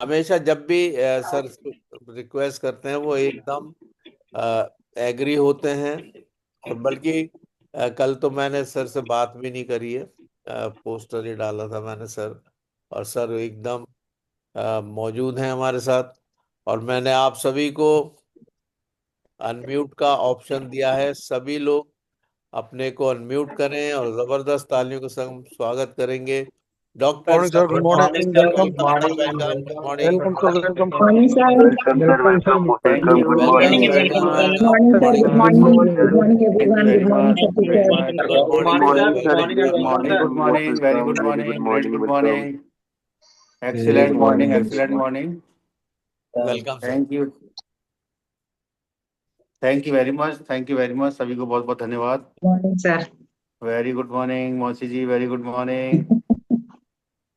हमेशा जब भी सर रिक्वेस्ट करते हैं वो एकदम एग्री होते हैं। और बल्कि कल तो मैंने सर से बात भी नहीं करी है, पोस्टर ही डाला था मैंने सर। और सर एकदम मौजूद हैं हमारे साथ। और मैंने आप सभी को अनम्यूट का ऑप्शन दिया है। सभी लोग अपने को अनम्यूट करें और जबरदस्त तालियों के संग स्वागत करेंगे doctor morning sir, sir. Good good morning, morning sir, welcome. Welcome, good morning. Welcome sir, welcome. Morning sir. Welcome, welcome, thank welcome. You, Good welcome morning. Thank you sir, very welcome, much. Welcome. Morning sir. Good morning. Good morning thank you everyone. Very good morning much, thank you very sir. Much. Good Good morning morning, sir, sir. Very Good good morning. morning. Good Most morning, very welcome. Good Very good morning, great morning. Good Welcome. Morning, Very excellent good morning, morning. Excellent morning. Welcome sir. Thank you, thank you very much, thank you very much. सभी को बहुत बहुत धन्यवाद। Morning sir. Very good morning मौसी जी, very good morning.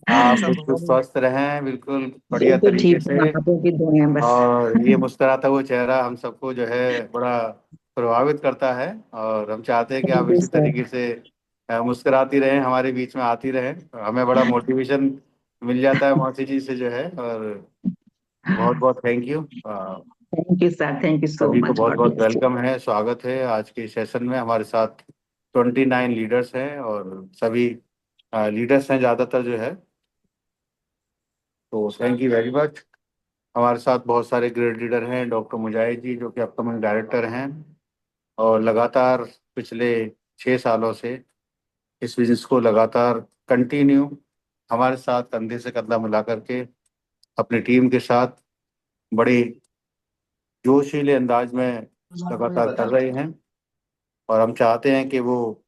बिल्कुल आप बिल्कुल स्वस्थ रहें, बिल्कुल बढ़िया तरीके ठीक से। है, आपको की दुआ है बस। और ये मुस्कुराता हुआ चेहरा हम सबको जो है बड़ा प्रभावित करता है। और हम चाहते हैं कि आप थैंक यू इसी सर। तरीके से मुस्कुराती रहें, हमारे बीच में आती रहें। हमें बड़ा मोटिवेशन मिल जाता है मौसी जी से जो है। और बहुत बहुत thank you. Thank you sir. Thank you so सभी को मच। बहुत गॉड बहुत ब्लेस यू। वेलकम है, स्वागत है आज के सेशन में। हमारे साथ 29 लीडर्स हैं और सभी लीडर्स हैं ज़्यादातर जो है। तो थैंक यू वेरी मच। हमारे साथ बहुत सारे ग्रेट लीडर हैं। डॉक्टर मुजाहिद जी जो कि अपकमिंग डायरेक्टर हैं और लगातार पिछले 6 सालों से इस बिजनेस को लगातार कंटिन्यू हमारे साथ कंधे से कंधा मिला करके अपनी टीम के साथ बड़े जोशीले अंदाज में लगातार कर रहे हैं। और हम चाहते हैं कि वो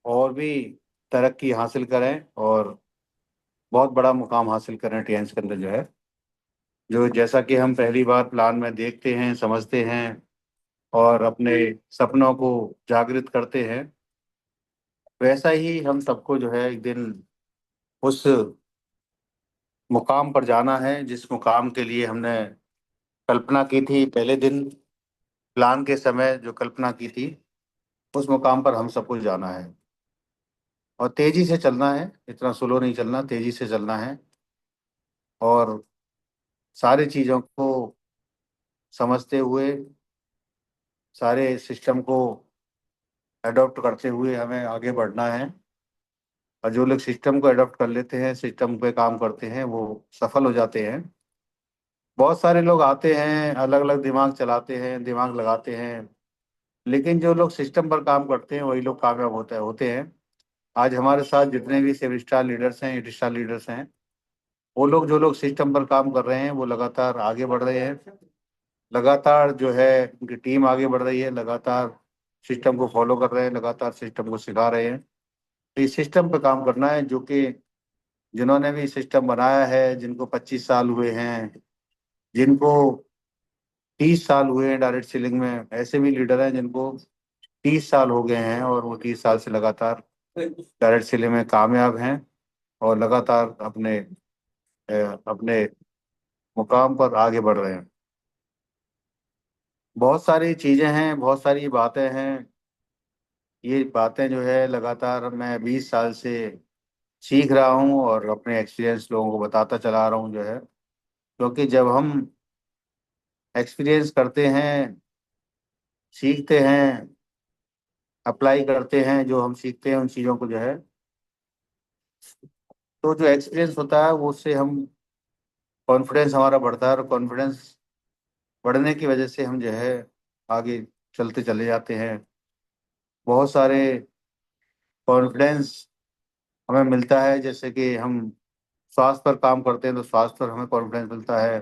और भी तरक्की हासिल करें और बहुत बड़ा मुकाम हासिल करें टीएंस के अंदर जो है। जो जैसा कि हम पहली बार प्लान में देखते हैं, समझते हैं और अपने सपनों को जागृत करते हैं, वैसा ही हम सबको जो है एक दिन उस मुकाम पर जाना है जिस मुकाम के लिए हमने कल्पना की थी पहले दिन। प्लान के समय जो कल्पना की थी उस मुकाम पर हम सबको जाना है। और तेजी से चलना है, इतना स्लो नहीं चलना, तेजी से चलना है। और सारी चीज़ों को समझते हुए, सारे सिस्टम को अडॉप्ट करते हुए हमें आगे बढ़ना है। और जो लोग सिस्टम को अडॉप्ट कर लेते हैं, सिस्टम पे काम करते हैं, वो सफल हो जाते हैं। बहुत सारे लोग आते हैं, अलग अलग दिमाग चलाते हैं, दिमाग लगाते हैं, लेकिन जो लोग सिस्टम पर काम करते हैं वही लोग कामयाब होते हैं। आज हमारे साथ जितने भी 7 स्टार लीडर्स हैं, 8 स्टार लीडर्स हैं, वो लोग जो लोग सिस्टम पर काम कर रहे हैं वो लगातार आगे बढ़ रहे हैं। लगातार जो है उनकी टीम आगे बढ़ रही है, लगातार सिस्टम को फॉलो कर रहे हैं, लगातार सिस्टम को सिखा रहे हैं। तो इस सिस्टम पर काम करना है जो कि जिन्होंने भी सिस्टम बनाया है, जिनको 25 साल हुए हैं, जिनको 30 साल हुए हैं डायरेक्ट सेलिंग में, ऐसे भी लीडर हैं जिनको 30 साल हो गए हैं और वो 30 साल से लगातार डायरेक्ट सेलिंग में कामयाब हैं और लगातार अपने मुकाम पर आगे बढ़ रहे हैं। बहुत सारी चीज़ें हैं, बहुत सारी बातें हैं। ये बातें जो है लगातार मैं 20 साल से सीख रहा हूँ और अपने एक्सपीरियंस लोगों को बताता चला रहा हूँ जो है। क्योंकि जब हम एक्सपीरियंस करते हैं, सीखते हैं, अप्लाई करते हैं, जो हम सीखते हैं उन चीज़ों को जो है, तो जो एक्सपीरियंस होता है वो उससे हम कॉन्फिडेंस हमारा बढ़ता है। और कॉन्फिडेंस बढ़ने की वजह से हम जो है आगे चलते चले जाते हैं। बहुत सारे कॉन्फिडेंस हमें मिलता है, जैसे कि हम स्वास्थ्य पर काम करते हैं तो स्वास्थ्य पर हमें कॉन्फिडेंस मिलता है।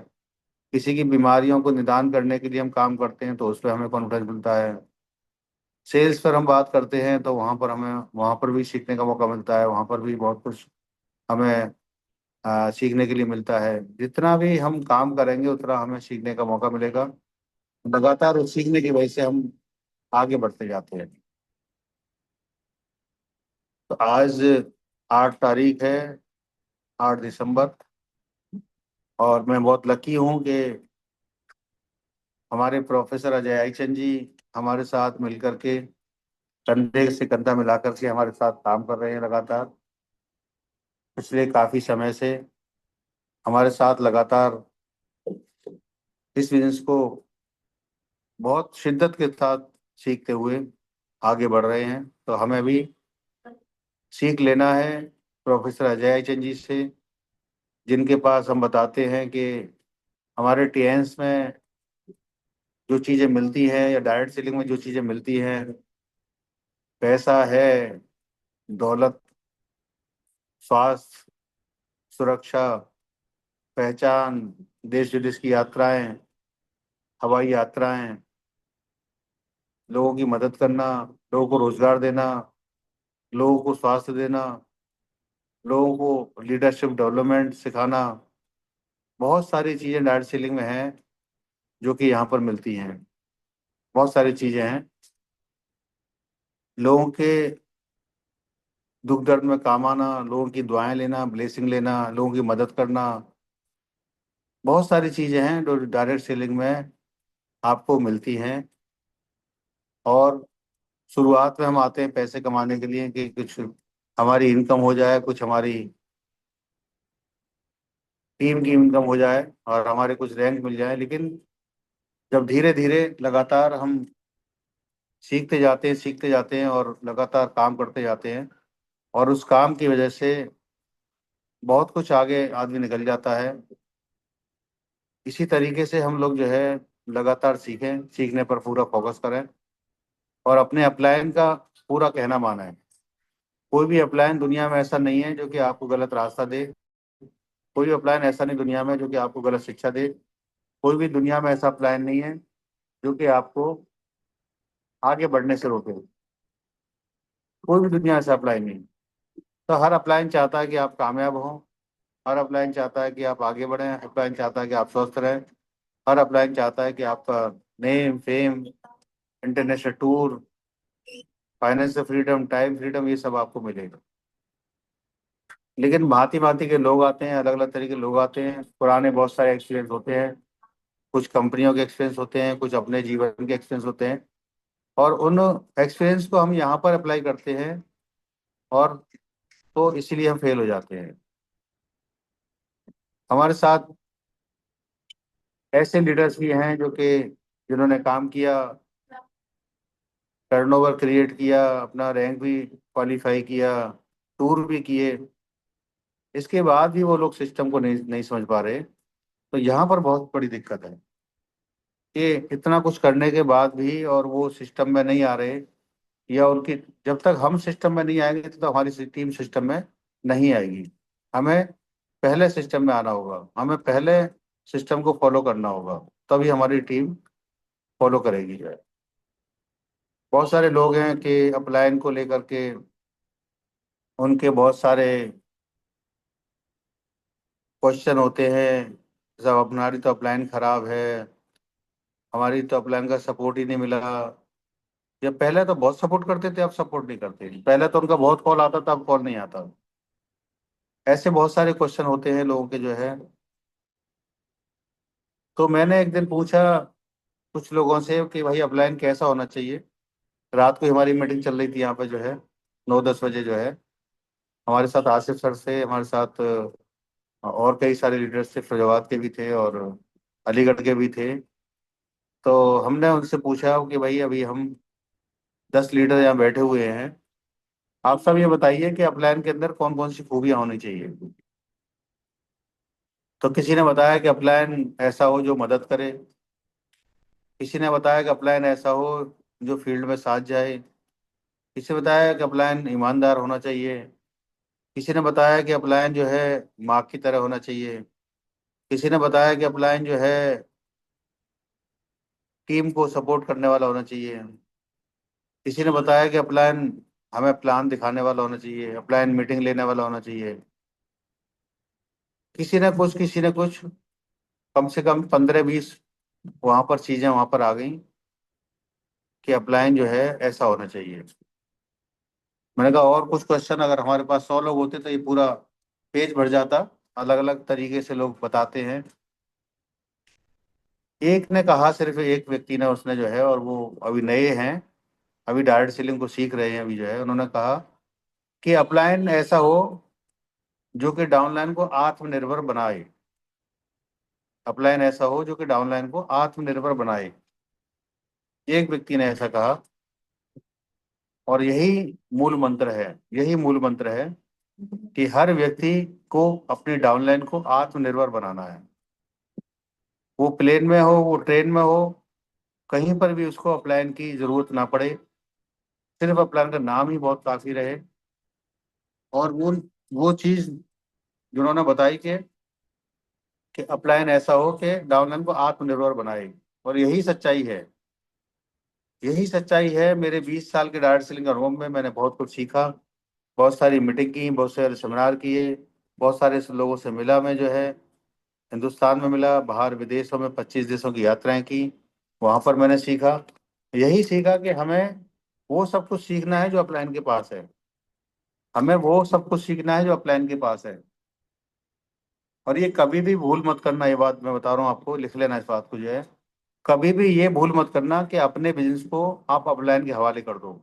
किसी की बीमारियों को निदान करने के लिए हम काम करते हैं तो उस पर हमें कॉन्फिडेंस मिलता है। सेल्स पर हम बात करते हैं तो वहाँ पर भी सीखने का मौका मिलता है, वहाँ पर भी बहुत कुछ हमें सीखने के लिए मिलता है। जितना भी हम काम करेंगे उतना हमें सीखने का मौका मिलेगा। लगातार उस सीखने की वजह से हम आगे बढ़ते जाते हैं। तो आज 8 तारीख है, 8 दिसंबर। और मैं बहुत लकी हूँ कि हमारे प्रोफेसर अजय आई चंद जी हमारे साथ मिलकर के कंधे से कंधा मिलाकर के हमारे साथ काम कर रहे हैं लगातार पिछले काफ़ी समय से। हमारे साथ लगातार इस बिजनेस को बहुत शिद्दत के साथ सीखते हुए आगे बढ़ रहे हैं। तो हमें भी सीख लेना है प्रोफेसर अजय चंद जी से, जिनके पास हम बताते हैं कि हमारे टीएंस में जो चीज़ें मिलती हैं या डायरेक्ट सेलिंग में जो चीज़ें मिलती हैं, पैसा है, दौलत, स्वास्थ्य, सुरक्षा, पहचान, देश विदेश की यात्राएं, हवाई यात्राएं, लोगों की मदद करना, लोगों को रोजगार देना, लोगों को स्वास्थ्य देना, लोगों को लीडरशिप डेवलपमेंट सिखाना, बहुत सारी चीज़ें डायरेक्ट सेलिंग में हैं जो कि यहाँ पर मिलती हैं। बहुत सारी चीज़ें हैं, लोगों के दुख दर्द में काम आना, लोगों की दुआएं लेना, ब्लेसिंग लेना, लोगों की मदद करना, बहुत सारी चीज़ें हैं जो डायरेक्ट सेलिंग में आपको मिलती हैं। और शुरुआत में हम आते हैं पैसे कमाने के लिए कि कुछ हमारी इनकम हो जाए, कुछ हमारी टीम की इनकम हो जाए और हमारे कुछ रैंक मिल जाए। लेकिन जब धीरे धीरे लगातार हम सीखते जाते हैं और लगातार काम करते जाते हैं, और उस काम की वजह से बहुत कुछ आगे आदमी निकल जाता है। इसी तरीके से हम लोग जो है लगातार सीखें, सीखने पर पूरा फोकस करें और अपने अपलायन का पूरा कहना माना है। कोई भी अपलायन दुनिया में ऐसा नहीं है जो कि आपको गलत रास्ता दे। कोई भी अपलायन ऐसा नहीं दुनिया में जो कि आपको गलत शिक्षा दे। कोई भी दुनिया में ऐसा अपलायन नहीं है जो कि आपको आगे बढ़ने से रोके। कोई भी दुनिया ऐसा अपलायन नहीं। तो हर अपलायन चाहता है कि आप कामयाब हों, हर अपलायन चाहता है कि आप आगे बढ़ें, अपलायन चाहता है कि आप स्वस्थ रहें, हर अपलायन चाहता है कि आपका name, fame, international tour, financial freedom, time freedom, ये सब आपको मिलेगा। लेकिन भांति भांति के लोग आते हैं, अलग अलग तरीके के लोग आते हैं, पुराने बहुत सारे एक्सपीरियंस होते हैं, कुछ कंपनियों के एक्सपीरियंस होते हैं, कुछ अपने जीवन के एक्सपीरियंस होते हैं, और उन एक्सपीरियंस को हम यहाँ पर अप्लाई करते हैं, और तो इसीलिए हम फेल हो जाते हैं। हमारे साथ ऐसे लीडर्स भी हैं जो कि जिन्होंने काम किया, टर्नओवर क्रिएट किया, अपना रैंक भी क्वालिफाई किया, टूर भी किए, इसके बाद भी वो लोग सिस्टम को नहीं नहीं समझ पा रहे। तो यहाँ पर बहुत बड़ी दिक्कत है कि इतना कुछ करने के बाद भी और वो सिस्टम में नहीं आ रहे, या उनकी, जब तक हम सिस्टम में नहीं आएंगे तब तक हमारी टीम सिस्टम में नहीं आएगी। हमें पहले सिस्टम में आना होगा, हमें पहले सिस्टम को फॉलो करना होगा, तभी हमारी टीम फॉलो करेगी। बहुत सारे लोग हैं कि अपलायन को लेकर के उनके बहुत सारे क्वेश्चन होते हैं। सब हमारी तो अपलायन खराब है, हमारी तो अपलायन का सपोर्ट ही नहीं मिला, या पहले तो बहुत सपोर्ट करते थे अब सपोर्ट नहीं करते, पहले तो उनका बहुत कॉल आता था अब कॉल नहीं आता। ऐसे बहुत सारे क्वेश्चन होते हैं लोगों के जो है। तो मैंने एक दिन पूछा कुछ लोगों से कि भाई अपलाइन कैसा होना चाहिए। रात को हमारी मीटिंग चल रही थी यहाँ पे जो है, 9-10 बजे जो है। हमारे साथ आसिफ सर से, हमारे साथ और कई सारे लीडर्स थे, फैजाबाद के भी थे और अलीगढ़ के भी थे। तो हमने उनसे पूछा कि भाई अभी हम 10 लीडर यहाँ बैठे हुए हैं, आप सब ये बताइए कि अपलाइन के अंदर कौन कौन सी खूबियाँ होनी चाहिए। तो किसी ने बताया कि अपलाइन ऐसा हो जो मदद करे, किसी ने बताया कि अपलाइन ऐसा हो जो फील्ड में साथ जाए, किसी ने बताया कि अपलाइन ईमानदार होना चाहिए, किसी ने बताया कि अपलाइन जो है माँ की तरह होना चाहिए, किसी ने बताया कि अपलाइन जो है टीम को सपोर्ट करने वाला होना चाहिए, किसी ने बताया कि अपलाइन हमें प्लान दिखाने वाला होना चाहिए, अपलाइन मीटिंग लेने वाला होना चाहिए। किसी ने कुछ, कम से कम 15-20 वहां पर चीजें वहां पर आ गई कि अपलाइन जो है ऐसा होना चाहिए। मैंने कहा और कुछ क्वेश्चन अगर हमारे पास 100 लोग होते तो ये पूरा पेज भर जाता। अलग अलग तरीके से लोग बताते हैं। एक ने कहा, सिर्फ एक व्यक्ति ने, उसने जो है, और वो अभी नए हैं, अभी डायरेक्ट सेलिंग को सीख रहे हैं अभी जो है, उन्होंने कहा कि अपलाइन ऐसा हो जो कि डाउनलाइन को आत्मनिर्भर बनाए। अपलायन ऐसा हो जो कि डाउनलाइन को आत्मनिर्भर बनाए। एक व्यक्ति ने ऐसा कहा, और यही मूल मंत्र है, यही मूल मंत्र है कि हर व्यक्ति को अपनी डाउनलाइन को आत्मनिर्भर बनाना है। वो प्लेन में हो, वो ट्रेन में हो, कहीं पर भी उसको अपलायन की जरूरत ना पड़े, सिर्फ अपलायन का नाम ही बहुत काफी रहे। और वो चीज जिन्होंने बताई कि अपलायन ऐसा हो कि डाउनलाइन को आत्मनिर्भर बनाए, और यही सच्चाई है। यही सच्चाई है। मेरे 20 साल के डायरेक्ट सेलिंग अनुभव में मैंने बहुत कुछ सीखा, बहुत सारी मीटिंग की, बहुत सारे सेमिनार किए, बहुत सारे लोगों से मिला। मैं जो है हिंदुस्तान में मिला, बाहर विदेशों में 25 देशों की यात्राएं की, वहां पर मैंने सीखा। यही सीखा कि हमें वो सब कुछ सीखना है जो अपलाइन के पास है। हमें वो सब कुछ सीखना है जो अपलाइन के पास है। और ये कभी भी भूल मत करना, ये बात मैं बता रहा हूँ आपको, लिख लेना इस बात को जो है। कभी भी ये भूल मत करना कि अपने बिजनेस को आप अपलाइन के हवाले कर दो।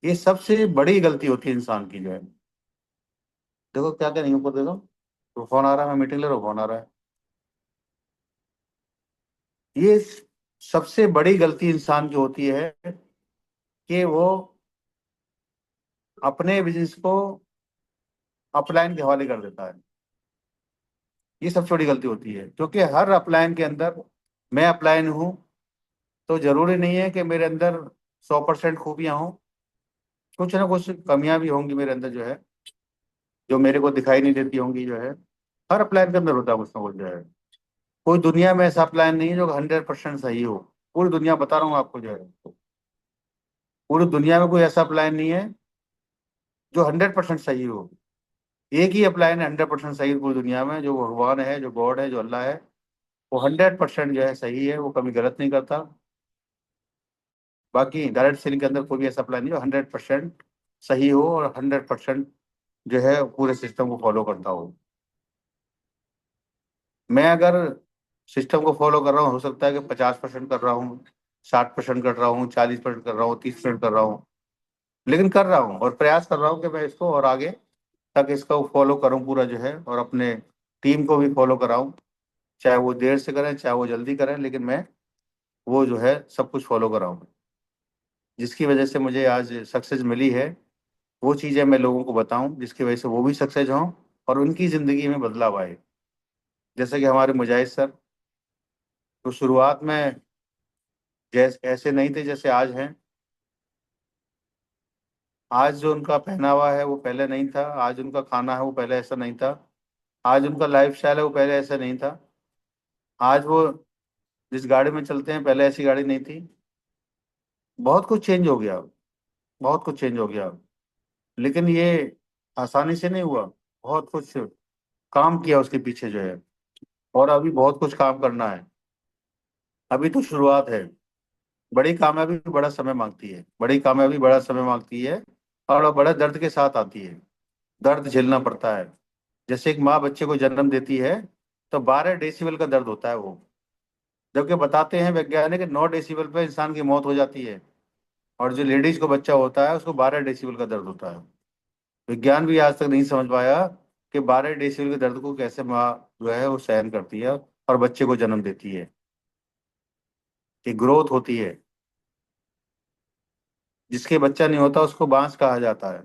ये सबसे बड़ी गलती होती है इंसान की जो है। देखो क्या क्या नहीं, ऊपर देखो तो फोन आ रहा है, मैं मीटिंग ले रहा हूँ, फोन आ रहा है। ये सबसे बड़ी गलती इंसान की होती है कि वो अपने बिजनेस को अपलाइन के हवाले कर देता है। ये सबसे बड़ी गलती होती है, क्योंकि हर अपलाइन के अंदर, मैं अपलाइन हूँ तो जरूरी नहीं है कि मेरे अंदर 100% खूबियां हों। कुछ ना कुछ कमियां भी होंगी मेरे अंदर जो है, जो मेरे को दिखाई नहीं देती होंगी जो है। हर अपलाइन के अंदर होता है कुछ ना कुछ जो है। कोई दुनिया में ऐसा प्लान नहीं है जो 100% सही हो। पूरी दुनिया बता रहा हूँ आपको जो है, पूरी दुनिया में कोई ऐसा प्लान नहीं है जो 100% सही हो। एक ही प्लान है 100% सही पूरी दुनिया में, जो भगवान है, जो गॉड है, जो अल्लाह है। वो 100% जो है सही है, वो कभी गलत नहीं करता। बाकी डायरेक्ट सेलिंग के अंदर कोई भी ऐसा प्लान नहीं जो 100% सही हो और 100% जो है पूरे सिस्टम को फॉलो करता हो। मैं अगर सिस्टम को फॉलो कर रहा हूँ, हो सकता है कि 50% कर रहा हूँ, 60% कर रहा हूँ, 40% कर रहा हूँ, 30% कर रहा हूँ, लेकिन कर रहा हूँ और प्रयास कर रहा हूँ कि मैं इसको और आगे तक इसको फॉलो करूँ पूरा जो है, और अपने टीम को भी फॉलो कराऊँ। चाहे वो देर से करें, चाहे वो जल्दी करें, लेकिन मैं वो जो है सब कुछ फॉलो कराऊँ। जिसकी वजह से मुझे आज सक्सेस मिली है, वो चीज़ें मैं लोगों को बताऊं जिसकी वजह से वो भी सक्सेस हों और उनकी ज़िंदगी में बदलाव आए। जैसे कि हमारे मुजाहिद सर, तो शुरुआत में जैसे ऐसे नहीं थे जैसे आज हैं। आज जो उनका पहनावा है वो पहले नहीं था, आज उनका खाना है वो पहले ऐसा नहीं था, आज उनका लाइफ स्टाइल है वो पहले ऐसा नहीं था, आज वो जिस गाड़ी में चलते हैं पहले ऐसी गाड़ी नहीं थी। बहुत कुछ चेंज हो गया, बहुत कुछ चेंज हो गया। लेकिन ये आसानी से नहीं हुआ, बहुत कुछ काम किया उसके पीछे जो है, और अभी बहुत कुछ काम करना है। अभी तो शुरुआत है। बड़ी कामयाबी बड़ा समय मांगती है, बड़ी कामयाबी बड़ा समय मांगती है, और बड़ा दर्द के साथ आती है। दर्द झेलना पड़ता है। जैसे एक माँ बच्चे को जन्म देती है तो 12 डेसिबल का दर्द होता है वो, जबकि बताते हैं वैज्ञानिक 9 डेसिबल पे इंसान की मौत हो जाती है, और जो लेडीज को बच्चा होता है उसको 12 डेसिबल का दर्द होता है। विज्ञान भी आज तक नहीं समझ पाया कि 12 डेसिबल के दर्द को कैसे माँ जो है वो सहन करती है और बच्चे को जन्म देती है। कि ग्रोथ होती है। जिसके बच्चा नहीं होता उसको बांस कहा जाता है।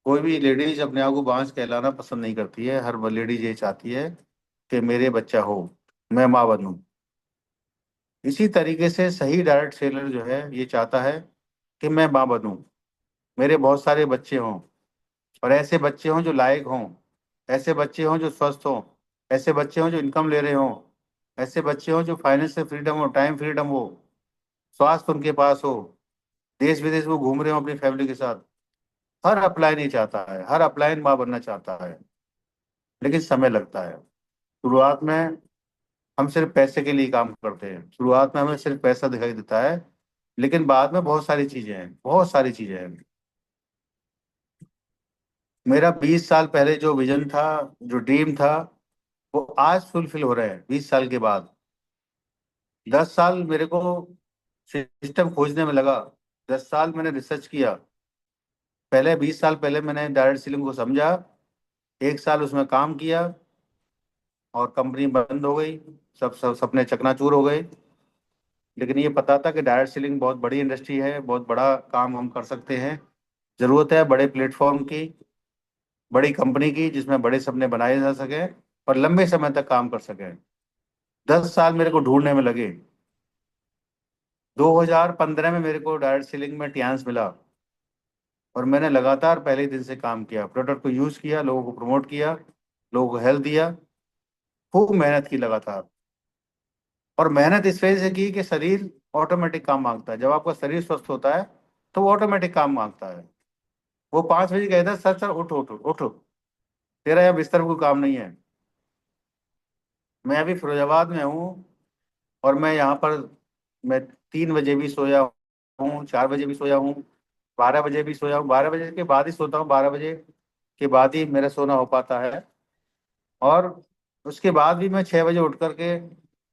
कोई भी लेडीज अपने आप को बांस कहलाना पसंद नहीं करती है। हर लेडीज ये चाहती है कि मेरे बच्चा हो, मैं माँ बनूं। इसी तरीके से सही डायरेक्ट सेलर जो है ये चाहता है कि मैं माँ बनूं, मेरे बहुत सारे बच्चे हों, और ऐसे बच्चे हों जो लायक हों, ऐसे बच्चे हों जो स्वस्थ हों, ऐसे बच्चे हों जो इनकम ले रहे हों, ऐसे बच्चे हों जो फाइनेंशियल फ्रीडम हो, टाइम फ्रीडम हो, स्वास्थ्य उनके पास हो, देश विदेश वो घूम रहे हो अपनी फैमिली के साथ। हर अपलाइन ही चाहता है, हर अपलाइन माँ बनना चाहता है, लेकिन समय लगता है। शुरुआत में हम सिर्फ पैसे के लिए काम करते हैं, शुरुआत में हमें सिर्फ पैसा दिखाई देता है, लेकिन बाद में बहुत सारी चीजें हैं, बहुत सारी चीजें हैं। मेरा 20 साल पहले जो विजन था, जो ड्रीम था, वो आज फुलफिल हो रहा है 20 साल के बाद। 10 साल मेरे को सिस्टम खोजने में लगा, 10 साल मैंने रिसर्च किया। पहले 20 साल पहले मैंने डायरेक्ट सेलिंग को समझा, 1 साल उसमें काम किया, और कंपनी बंद हो गई, सब सब सपने चकनाचूर हो गए। लेकिन ये पता था कि डायरेक्ट सेलिंग बहुत बड़ी इंडस्ट्री है, बहुत बड़ा काम हम कर सकते हैं। जरूरत है बड़े प्लेटफॉर्म की, बड़ी कंपनी की, जिसमें बड़े सपने बनाए जा सके और लंबे समय तक काम कर सके। 10 साल मेरे को ढूंढने में लगे। 2015 में मेरे को डायरेक्ट सेलिंग में टियान्स मिला और मैंने लगातार पहले दिन से काम किया, प्रोडक्ट को यूज किया, लोगों को प्रमोट किया, लोगों को हेल्प दिया, खूब मेहनत की लगातार। और मेहनत इस वजह से की कि शरीर ऑटोमेटिक काम मांगता है। जब आपका शरीर स्वस्थ होता है तो वो ऑटोमेटिक काम मांगता है। वो 5 बजे कहता है, सर सर उठो उठो उठो, तेरा यहाँ बिस्तर पर कोई काम नहीं है। मैं अभी फिरोजाबाद में हूँ और मैं यहाँ पर, मैं 3 बजे भी सोया हूँ, 4 बजे भी सोया हूँ, 12 बजे भी सोया हूँ, 12 बजे के बाद ही सोता हूँ, 12 बजे के बाद ही मेरा सोना हो पाता है। और उसके बाद भी मैं 6 बजे उठ करके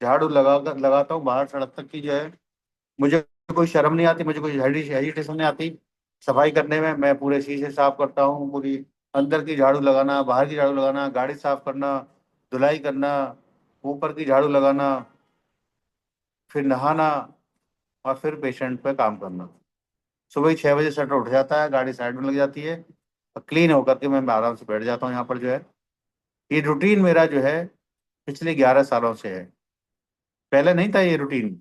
झाड़ू लगाता हूँ बाहर सड़क तक की जो है। मुझे कोई शर्म नहीं आती, मुझे कोई हेजिटेशन नहीं आती। सफाई करने में मैं पूरे शीशे साफ करता हूँ, पूरी अंदर की झाड़ू लगाना, बाहर की झाड़ू लगाना, गाड़ी साफ करना, धुलाई करना, ऊपर की झाड़ू लगाना, फिर नहाना, और फिर पेशेंट पे काम करना। सुबह ही 6 बजे शटर उठ जाता है, गाड़ी साइड में लग जाती है और क्लीन होकर के मैं आराम से बैठ जाता हूँ यहाँ पर जो है। ये रूटीन मेरा जो है पिछले 11 सालों से है। पहले नहीं था ये रूटीन।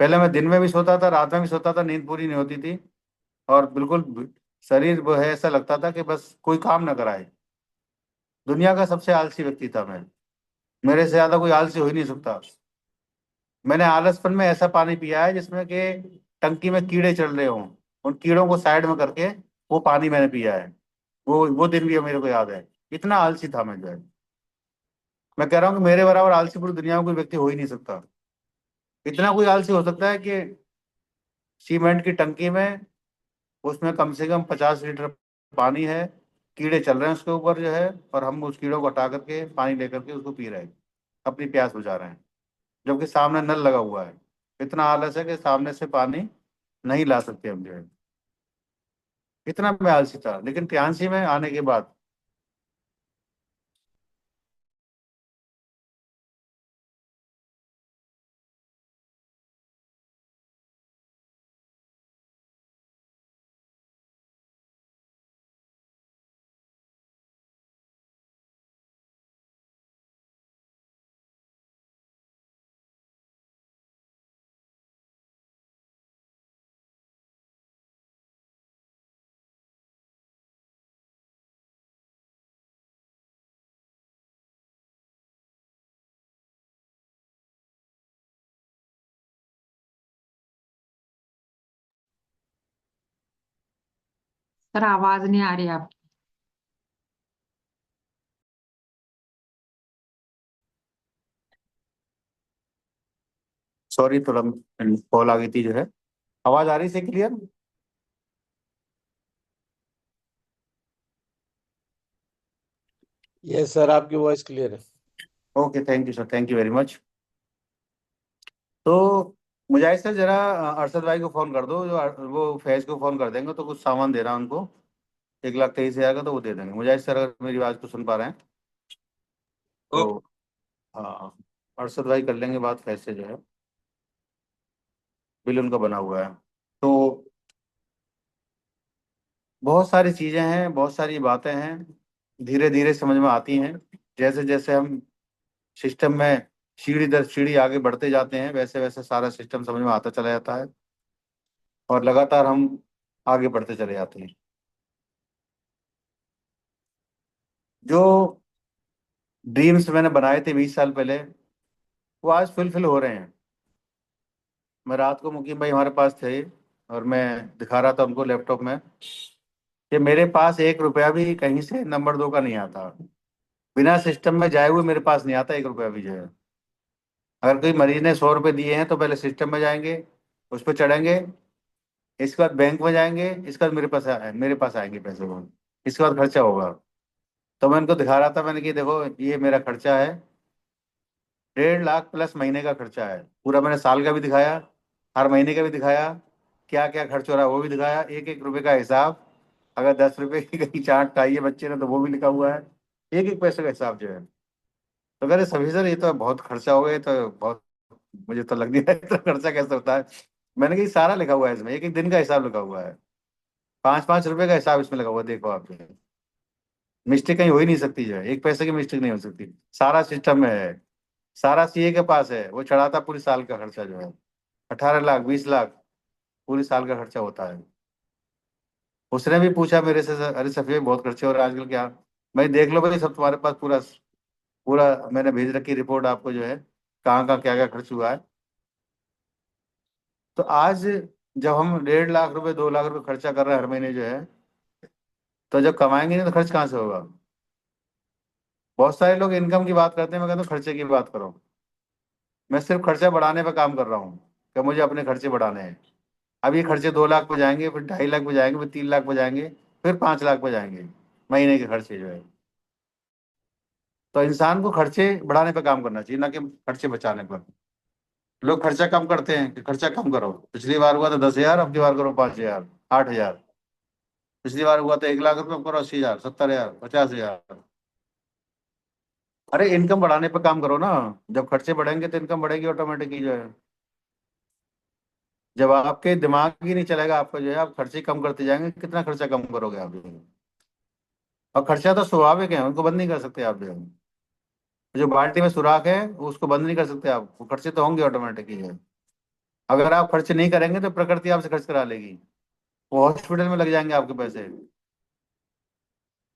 पहले मैं दिन में भी सोता था, रात में भी सोता था, नींद पूरी नहीं होती थी और बिल्कुल शरीर वो है, ऐसा लगता था कि बस कोई काम ना कराए। दुनिया का सबसे आलसी व्यक्ति था मैं। मेरे से ज्यादा कोई आलसी हो ही नहीं सकता। मैंने आलसपन में ऐसा पानी पिया है जिसमें कि टंकी में कीड़े चल रहे हों, उन कीड़ों को साइड में करके वो पानी मैंने पिया है। वो दिन भी मेरे को याद है। इतना आलसी था मैं जो है। मैं कह रहा हूँ कि मेरे बराबर आलसी पूरी दुनिया में कोई व्यक्ति हो ही नहीं सकता। इतना कोई आलसी हो सकता है कि सीमेंट की टंकी में, उसमें कम से कम 50 लीटर पानी है, कीड़े चल रहे हैं उसके ऊपर जो है, और हम उस कीड़ों को हटा करके पानी लेकर के उसको पी रहे हैं, अपनी प्यास बुझा रहे हैं, जबकि सामने नल लगा हुआ है। इतना आलस है कि सामने से पानी नहीं ला सकते हम जो है। इतना मैं आलसी था। लेकिन प्यांसी में आने के बाद सर आवाज नहीं आ रही आपकी। सॉरी, थोड़ा कॉल आ गई थी जो है। आवाज आ रही से क्लियर? यस सर, आपकी वॉइस क्लियर है। Okay, thank you sir, thank you very much. तो मुजाहिद सर, जरा अरशद भाई को फोन कर दो, जो वो फैज को फोन कर देंगे तो कुछ सामान दे रहा हूं उनको। 1,23,000 का तो वो दे देंगे। मुजाहिद सर अगर मेरी आवाज को सुन पा रहे हैं तो हाँ, अरशद भाई कर लेंगे बात फैज से जो है। बिल उनका बना हुआ है। तो बहुत सारी चीजें हैं, बहुत सारी बातें हैं, धीरे धीरे समझ में आती हैं। जैसे जैसे हम सिस्टम में सीढ़ी दर सीढ़ी आगे बढ़ते जाते हैं, वैसे वैसे सारा सिस्टम समझ में आता चला जाता है और लगातार हम आगे बढ़ते चले जाते हैं। जो ड्रीम्स मैंने बनाए थे 20 साल पहले, वो आज फुलफिल हो रहे हैं। मैं रात को मुकीम भाई हमारे पास थे और मैं दिखा रहा था उनको लैपटॉप में कि मेरे पास 1 रुपया भी कहीं से नंबर 2 का नहीं आता। बिना सिस्टम में जाए हुए मेरे पास नहीं आता 1 रुपया भी जो है। अगर कोई मरीज ने 100 रुपये दिए हैं तो पहले सिस्टम में जाएंगे, उस पर चढ़ेंगे, इसके बाद बैंक में जाएंगे, इसके बाद मेरे पास आएंगे पैसे वो, इसके बाद खर्चा होगा। तो मैं उनको दिखा रहा था, मैंने कि देखो ये मेरा खर्चा है, 1.5 लाख प्लस महीने का खर्चा है पूरा। मैंने साल का भी दिखाया, हर महीने का भी दिखाया, क्या क्या खर्च हो रहा है वो भी दिखाया, एक एक रुपए का हिसाब। अगर 10 रुपए की कहीं चाट खाई है बच्चे ने तो वो भी लिखा हुआ है, एक एक पैसे का हिसाब जो है। तो कह रहे सभी सर ये तो बहुत खर्चा हो गया, ये तो बहुत, मुझे तो लग नहीं रहा है इतना खर्चा कैसे होता है। मैंने कहा ये सारा लिखा हुआ है इसमें, एक एक दिन का हिसाब लिखा हुआ है, 5-5 रुपए का हिसाब इसमें लगा हुआ है, देखो आप। मिस्टेक कहीं हो ही नहीं सकती जो है, एक पैसे की मिस्टेक नहीं हो सकती, सारा सिस्टम में है। सारा सीए के पास है, वो चढ़ाता पूरी साल का खर्चा जो है, 18 लाख 20 लाख पूरी साल का खर्चा होता है। उसने भी पूछा मेरे से, "सर, अरे सफी बहुत खर्चे हो रहे हैं आजकल क्या?" भाई देख लो भाई, सब तुम्हारे पास पूरा पूरा मैंने भेज रखी रिपोर्ट आपको जो है, कहाँ का क्या क्या खर्च हुआ है। तो आज जब हम 1.5 लाख रुपए 2 लाख रुपए खर्चा कर रहे हैं हर महीने जो है, तो जब कमाएंगे नहीं तो खर्च कहाँ से होगा। बहुत सारे लोग इनकम की बात करते हैं, मैं कहता हूँ खर्चे की बात करो। मैं सिर्फ खर्चा बढ़ाने पर काम कर रहा हूँ, कि मुझे अपने खर्चे बढ़ाने हैं। अब ये खर्चे 2 लाख पे जाएंगे, फिर 2.5 लाख पे जाएंगे, फिर 3 लाख पे जाएंगे, फिर 5 लाख पे जाएंगे, महीने के खर्चे जो है। तो इंसान को खर्चे बढ़ाने पर काम करना चाहिए, ना कि खर्चे बचाने पर। लोग खर्चा कम करते हैं कि खर्चा कम करो, पिछली बार हुआ तो 10,000, अब की बार करो 5,000 8,000। पिछली बार हुआ तो 1 लाख रुपए, अब करो 80,000 70,000 50,000। अरे इनकम बढ़ाने पर काम करो ना। जब खर्चे बढ़ेंगे तो इनकम बढ़ेगी ऑटोमेटिकली जो है। जब आपके दिमाग ही नहीं चलेगा आपका जो है, आप खर्चे कम करते जाएंगे, कितना खर्चा कम करोगे आप जो है। और खर्चा तो स्वाभाविक है, उनको बंद नहीं कर सकते आप जो है। जो बाल्टी में सुराख है उसको बंद नहीं कर सकते आप, वो खर्चे तो होंगे ऑटोमेटिकली है। अगर आप खर्चे नहीं करेंगे तो प्रकृति आपसे खर्च करा लेगी, वो हॉस्पिटल में लग जाएंगे आपके पैसे।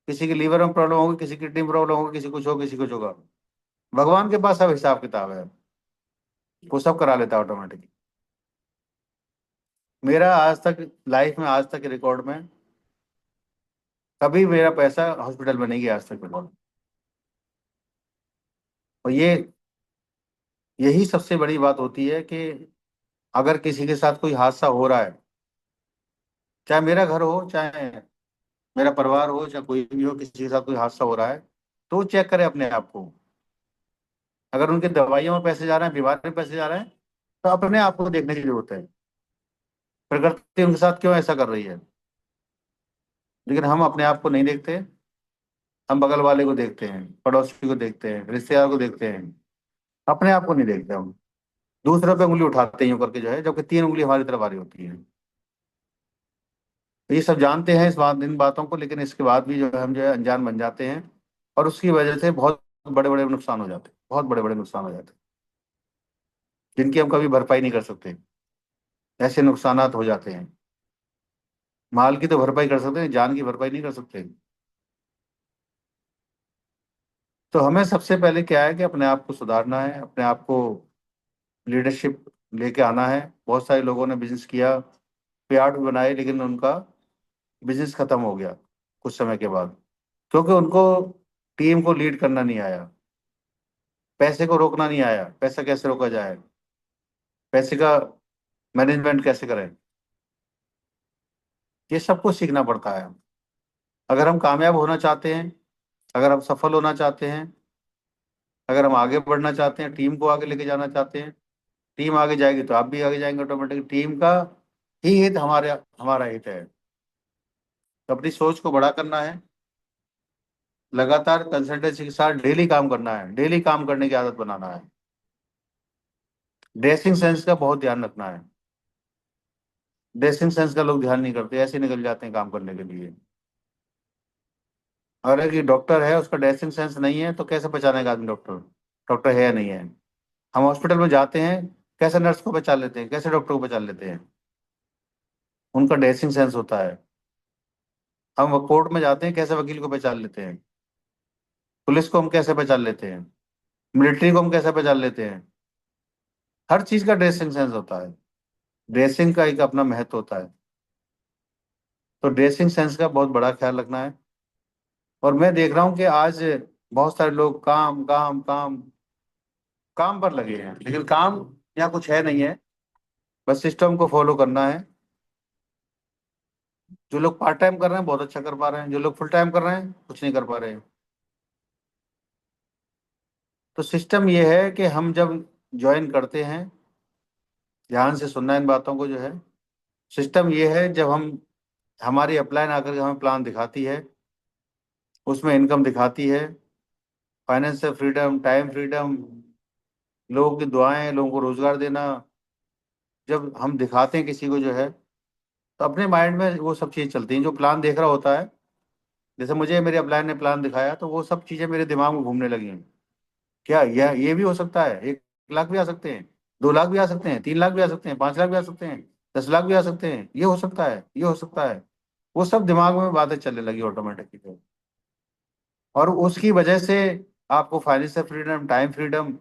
किसी की लीवर में प्रॉब्लम होगी, किसी की किडनी प्रॉब्लम होगी, किसी कुछ होगा, किसी कुछ होगा। भगवान के पास सब हिसाब किताब है, वो सब करा लेता है ऑटोमेटिकली। मेरा आज तक लाइफ में, आज तक रिकॉर्ड में कभी मेरा पैसा हॉस्पिटल में नहीं गया आज तक रिकॉर्ड। और यही सबसे बड़ी बात होती है कि अगर किसी के साथ कोई हादसा हो रहा है, चाहे मेरा घर हो, चाहे मेरा परिवार हो, चाहे कोई भी हो, किसी के साथ कोई हादसा हो रहा है, तो वो चेक करे अपने आप को। अगर उनके दवाइयों में पैसे जा रहे हैं, बीमारी में पैसे जा रहे हैं, तो अपने आप को देखने की जरूरत है, प्रकृति उनके साथ क्यों ऐसा कर रही है। लेकिन हम अपने आप को नहीं देखते, हम बगल वाले को देखते हैं, पड़ोसी को देखते हैं, रिश्तेदार को देखते हैं, अपने आप को नहीं देखते हम। दूसरों पे उंगली उठाते हैं यूं करके जो है, जबकि 3 उंगली हमारी तरफ आ रही होती है। तो ये सब जानते हैं इन बातों को, लेकिन इसके बाद भी जो है हम जो है अनजान बन जाते हैं, और उसकी वजह से बहुत बड़े बड़े नुकसान हो जाते हैं, बहुत बड़े बड़े नुकसान हो जाते हैं, जिनकी हम कभी भरपाई नहीं कर सकते। ऐसे नुकसानात हो जाते हैं। माल की तो भरपाई कर सकते हैं, जान की भरपाई नहीं कर सकते। तो हमें सबसे पहले क्या है कि अपने आप को सुधारना है, अपने आप को लीडरशिप लेके आना है। बहुत सारे लोगों ने बिजनेस किया, प्यार्ट भी बनाए, लेकिन उनका बिजनेस खत्म हो गया कुछ समय के बाद, क्योंकि उनको टीम को लीड करना नहीं आया, पैसे को रोकना नहीं आया, पैसा कैसे रोका जाए, पैसे का मैनेजमेंट कैसे करें, ये सब कुछ सीखना पड़ता है। अगर हम कामयाब होना चाहते हैं, अगर हम सफल होना चाहते हैं, अगर हम आगे बढ़ना चाहते हैं, टीम को आगे लेके जाना चाहते हैं, टीम आगे जाएगी तो आप भी आगे जाएंगे ऑटोमेटिक। टीम का ही हित हमारे हमारा हित है। तो अपनी सोच को बड़ा करना है, लगातार कंसल्टेंसी के साथ डेली काम करना है, डेली काम करने की आदत बनाना है। ड्रेसिंग सेंस का बहुत ध्यान रखना है। ड्रेसिंग सेंस का लोग ध्यान नहीं करते, ऐसे निकल जाते हैं काम करने के लिए। अगर ये डॉक्टर है, उसका ड्रेसिंग सेंस नहीं है, तो कैसे पहचानेगा आदमी डॉक्टर डॉक्टर है या नहीं है। हम हॉस्पिटल में जाते हैं, कैसे नर्स को पहचान लेते हैं, कैसे डॉक्टर को पहचान लेते हैं, उनका ड्रेसिंग सेंस होता है। हम कोर्ट में जाते हैं, कैसे वकील को पहचान लेते हैं, पुलिस को हम कैसे पहचान लेते हैं, मिलिट्री को हम कैसे पहचान लेते हैं। हर चीज का ड्रेसिंग सेंस होता है, ड्रेसिंग का एक अपना महत्व होता है। तो ड्रेसिंग सेंस का बहुत बड़ा ख्याल रखना है। और मैं देख रहा हूँ कि आज बहुत सारे लोग काम काम काम काम पर लगे हैं, लेकिन काम यहाँ कुछ है नहीं है, बस सिस्टम को फॉलो करना है। जो लोग पार्ट टाइम कर रहे हैं बहुत अच्छा कर पा रहे हैं, जो लोग फुल टाइम कर रहे हैं कुछ नहीं कर पा रहे हैं। तो सिस्टम ये है कि हम जब ज्वाइन करते हैं, ध्यान से सुनना इन बातों को जो है। सिस्टम ये है, जब हम हमारी अपलाइन आकर के हमें प्लान दिखाती है, उसमें इनकम दिखाती है, फाइनेंशियल फ्रीडम, टाइम फ्रीडम, लोगों की दुआएं, लोगों को रोजगार देना। जब हम दिखाते हैं किसी को जो है, तो अपने माइंड में वो सब चीज़ चलती हैं, जो प्लान देख रहा होता है। जैसे मुझे मेरे अपलाइन ने प्लान दिखाया, तो वो सब चीज़ें मेरे दिमाग में घूमने लगी हैं। क्या ये भी हो सकता है? 1 लाख भी आ सकते हैं, 2 लाख भी आ सकते हैं, 3 लाख भी आ सकते हैं, 5 लाख भी आ सकते हैं, 10 लाख भी आ सकते हैं, ये हो सकता है, ये हो सकता है। वो सब दिमाग में बातें चलने लगी ऑटोमेटिकली। और उसकी वजह से आपको financial freedom, time freedom,